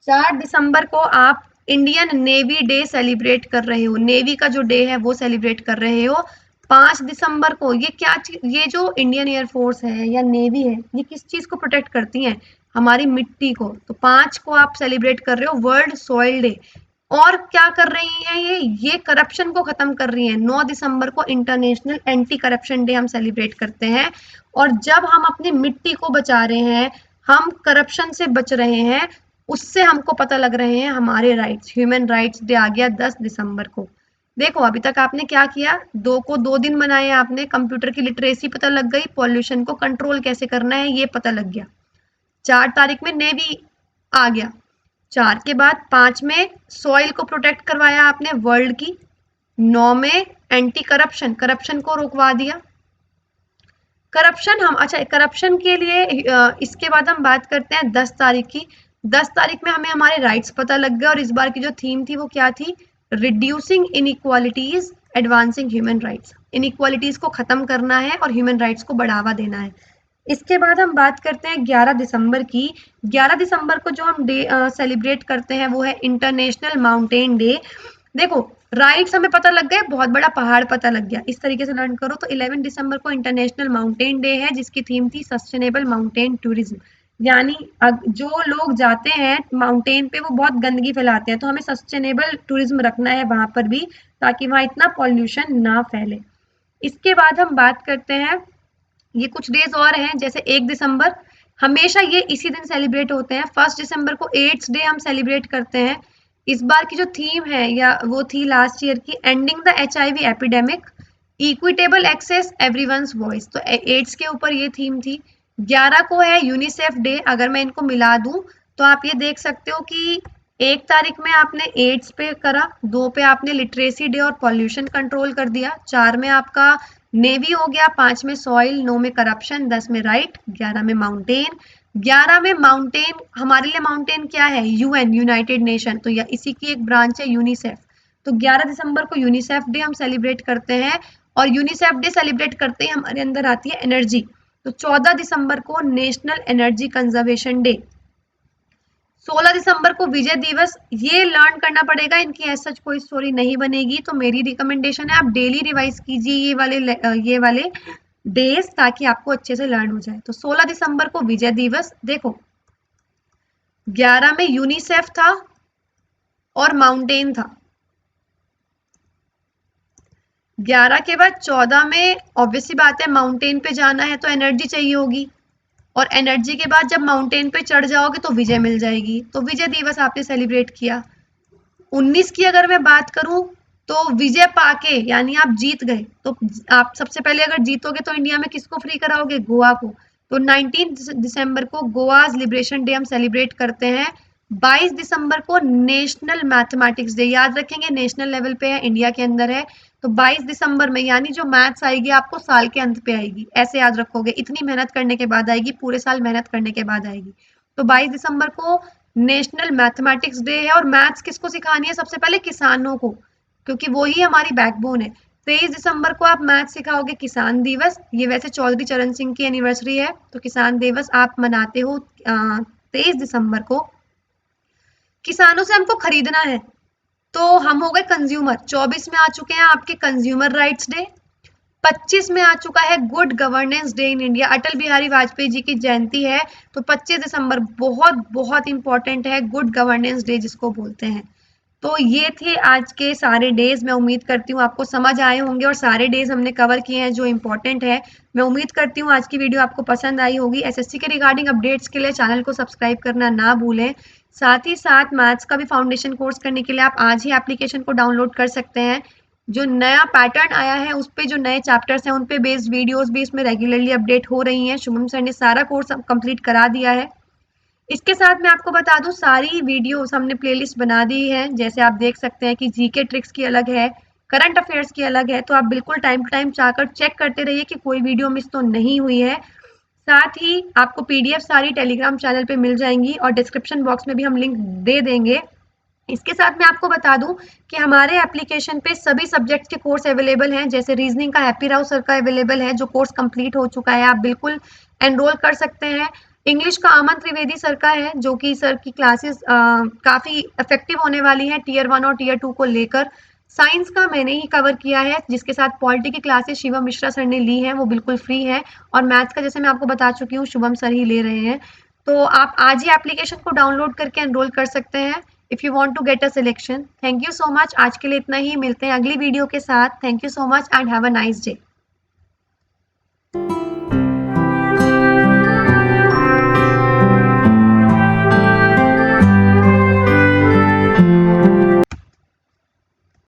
4 दिसंबर को आप इंडियन नेवी डे सेलिब्रेट कर रहे हो, नेवी का जो डे है वो सेलिब्रेट कर रहे हो। 5 दिसंबर को ये क्या चीज, ये जो इंडियन एयरफोर्स है या नेवी है, ये किस चीज को प्रोटेक्ट करती हैं, हमारी मिट्टी को, तो 5 को आप सेलिब्रेट कर रहे हो वर्ल्ड सॉइल डे। और क्या कर रही हैं ये करप्शन को खत्म कर रही हैं। 9 दिसंबर को इंटरनेशनल एंटी करप्शन डे हम सेलिब्रेट करते हैं, और जब हम अपनी मिट्टी को बचा रहे हैं, हम करप्शन से बच रहे हैं, उससे हमको पता लग रहे हैं हमारे राइट्स, ह्यूमन राइट्स डे आ गया 10 दिसंबर को। देखो अभी तक आपने क्या किया, 2 को 2 दिन मनाए आपने, कंप्यूटर की लिटरेसी पता लग गई, पॉल्यूशन को कंट्रोल कैसे करना है ये पता लग गया, 4 तारीख में नेवी आ गया, 4 के बाद 5 में सॉइल को प्रोटेक्ट करवाया आपने वर्ल्ड की, 9 में एंटी करप्शन, करप्शन को रोकवा दिया। करप्शन हम, अच्छा करप्शन के लिए इसके बाद हम बात करते हैं 10 तारीख की। 10 तारीख में हमें हमारे राइट्स पता लग गए, और इस बार की जो थीम थी वो क्या थी, reducing inequalities advancing human rights, inequalities को खत्म करना है और ह्यूमन राइट्स को बढ़ावा देना है। इसके बाद हम बात करते हैं 11 दिसंबर की। 11 दिसंबर को जो हम डे सेलिब्रेट करते हैं वो है इंटरनेशनल माउंटेन डे। देखो राइट्स हमें पता लग गए, बहुत बड़ा पहाड़ पता लग गया, इस तरीके से लर्न करो। तो 11 दिसंबर को इंटरनेशनल माउंटेन डे है, जिसकी थीम थी सस्टेनेबल माउंटेन टूरिज्म, यानी जो लोग जाते हैं माउंटेन पे वो बहुत गंदगी फैलाते हैं, तो हमें सस्टेनेबल टूरिज्म रखना है वहां पर भी, ताकि वहां इतना पॉल्यूशन ना फैले। इसके बाद हम बात करते हैं ये कुछ डेज और हैं, जैसे 1 दिसंबर, हमेशा ये इसी दिन सेलिब्रेट होते हैं। 1 दिसंबर को एड्स डे हम सेलिब्रेट करते हैं। इस बार की जो थीम है या वो थी लास्ट ईयर की, ending the HIV epidemic, equitable access everyone's voice, तो एड्स के ऊपर ये थीम थी। 11 को है यूनिसेफ डे। अगर मैं इनको मिला दूं तो आप ये देख सकते हो कि 1 तारीख में आपने एड्स पे करा, 2 पे आपने लिटरेसी डे और पॉल्यूशन कंट्रोल कर दिया, 4 में आपका नेवी हो गया, 5 में सॉइल, 9 में करप्शन, 10 में राइट, 11 में माउंटेन। 11 में माउंटेन, हमारे लिए माउंटेन क्या है? UN, यूनाइटेड नेशन, तो या इसी की एक ब्रांच है यूनिसेफ। तो 11 दिसंबर को यूनिसेफ डे हम सेलिब्रेट करते हैं, और यूनिसेफ डे सेलिब्रेट करते ही हमारे अंदर आती है एनर्जी। तो 14 दिसंबर को नेशनल एनर्जी कंजर्वेशन डे। 16 दिसंबर को विजय दिवस। ये लर्न करना पड़ेगा, इनकी ऐसा कोई स्टोरी नहीं बनेगी, तो मेरी रिकमेंडेशन है आप डेली रिवाइज कीजिए ये वाले डेज, ताकि आपको अच्छे से लर्न हो जाए। तो 16 दिसंबर को विजय दिवस। देखो, 11 में यूनिसेफ था और माउंटेन था। 11 के बाद 14 में ऑब्वियसली बात है, माउंटेन पे जाना है तो एनर्जी चाहिए होगी, और एनर्जी के बाद जब माउंटेन पे चढ़ जाओगे तो विजय मिल जाएगी, तो विजय दिवस आपने सेलिब्रेट किया। 19 की अगर मैं बात करूं, तो विजय पाके यानी आप जीत गए, तो आप सबसे पहले अगर जीतोगे तो इंडिया में किसको फ्री कराओगे? गोवा को। तो 19 दिसंबर को गोवाज लिबरेशन डे हम सेलिब्रेट करते हैं। 22 दिसंबर को नेशनल मैथमेटिक्स डे, याद रखेंगे नेशनल लेवल पे है, इंडिया के अंदर है। तो 22 दिसंबर में, यानी जो मैथ्स आएगी आपको साल के अंत पे आएगी, ऐसे याद रखोगे, इतनी मेहनत करने के बाद आएगी, पूरे साल मेहनत करने के बाद आएगी। तो 22 दिसंबर को नेशनल मैथमेटिक्स डे है, और मैथ्स किसको सिखानी है? सबसे पहले किसानों को, क्योंकि वो ही हमारी बैकबोन है। 23 दिसंबर को आप मैथ सिखाओगे, किसान दिवस। ये वैसे चौधरी चरण सिंह की एनिवर्सरी है, तो किसान दिवस आप मनाते हो 23 दिसंबर को। किसानों से हमको खरीदना है, तो हम हो गए कंज्यूमर। 24 में आ चुके हैं आपके कंज्यूमर राइट्स डे। 25 में आ चुका है good governance day in India, Atal Bihari Vajpayee ji की जयंती है, तो 25 दिसंबर बहुत बहुत इंपॉर्टेंट है, गुड गवर्नेंस डे जिसको बोलते हैं। तो ये थे आज के सारे डेज। मैं उम्मीद करती हूँ आपको समझ आए होंगे, और सारे डेज हमने कवर किए हैं जो इम्पोर्टेंट है। मैं उम्मीद करती हूँ आज की वीडियो आपको पसंद आई होगी। एसएससी के रिगार्डिंग अपडेट्स के लिए चैनल को सब्सक्राइब करना ना भूलें। साथ ही साथ मैथ्स का भी फाउंडेशन कोर्स करने के लिए आप आज ही एप्लीकेशन को डाउनलोड कर सकते हैं। जो नया पैटर्न आया है उस पे जो नए चैप्टर्स हैं उन पे बेस्ड वीडियोस भी इसमें रेगुलरली अपडेट हो रही हैं। शुभम सर ने सारा कोर्स कंप्लीट करा दिया है। इसके साथ मैं आपको बता दूं, सारी वीडियोस हमने प्लेलिस्ट बना दी है, जैसे आप देख सकते हैं कि जीके ट्रिक्स की अलग है, करंट अफेयर्स की अलग है, तो आप बिल्कुल टाइम टू टाइम जाकर चेक करते रहिए कि कोई वीडियो मिस तो नहीं हुई है। साथ ही आपको पीडीएफ सारी टेलीग्राम चैनल पे मिल जाएंगी, और डिस्क्रिप्शन बॉक्स में भी हम लिंक दे देंगे। इसके साथ मैं आपको बता दूं कि हमारे एप्लीकेशन पे सभी सब्जेक्ट्स के कोर्स अवेलेबल हैं, जैसे रीजनिंग का हैप्पी राव सर का अवेलेबल है, जो कोर्स कंप्लीट हो चुका है, आप बिल्कुल एनरोल कर सकते हैं। इंग्लिश का अमन त्रिवेदी सर का है, जो कि सर की क्लासेस काफ़ी इफेक्टिव होने वाली हैं टीयर 1 और टीयर 2 को लेकर। साइंस का मैंने ही कवर किया है, जिसके साथ पॉलिटी की क्लासेस शिवम मिश्रा सर ने ली हैं, वो बिल्कुल फ्री है। और मैथ्स का जैसे मैं आपको बता चुकी हूँ, शुभम सर ही ले रहे हैं। तो आप आज ही एप्लीकेशन को डाउनलोड करके एनरोल कर सकते हैं if you want to get a selection. Thank you so much. आज के लिए इतना ही, मिलते हैं अगली वीडियो के साथ। Thank you so much and have a nice day.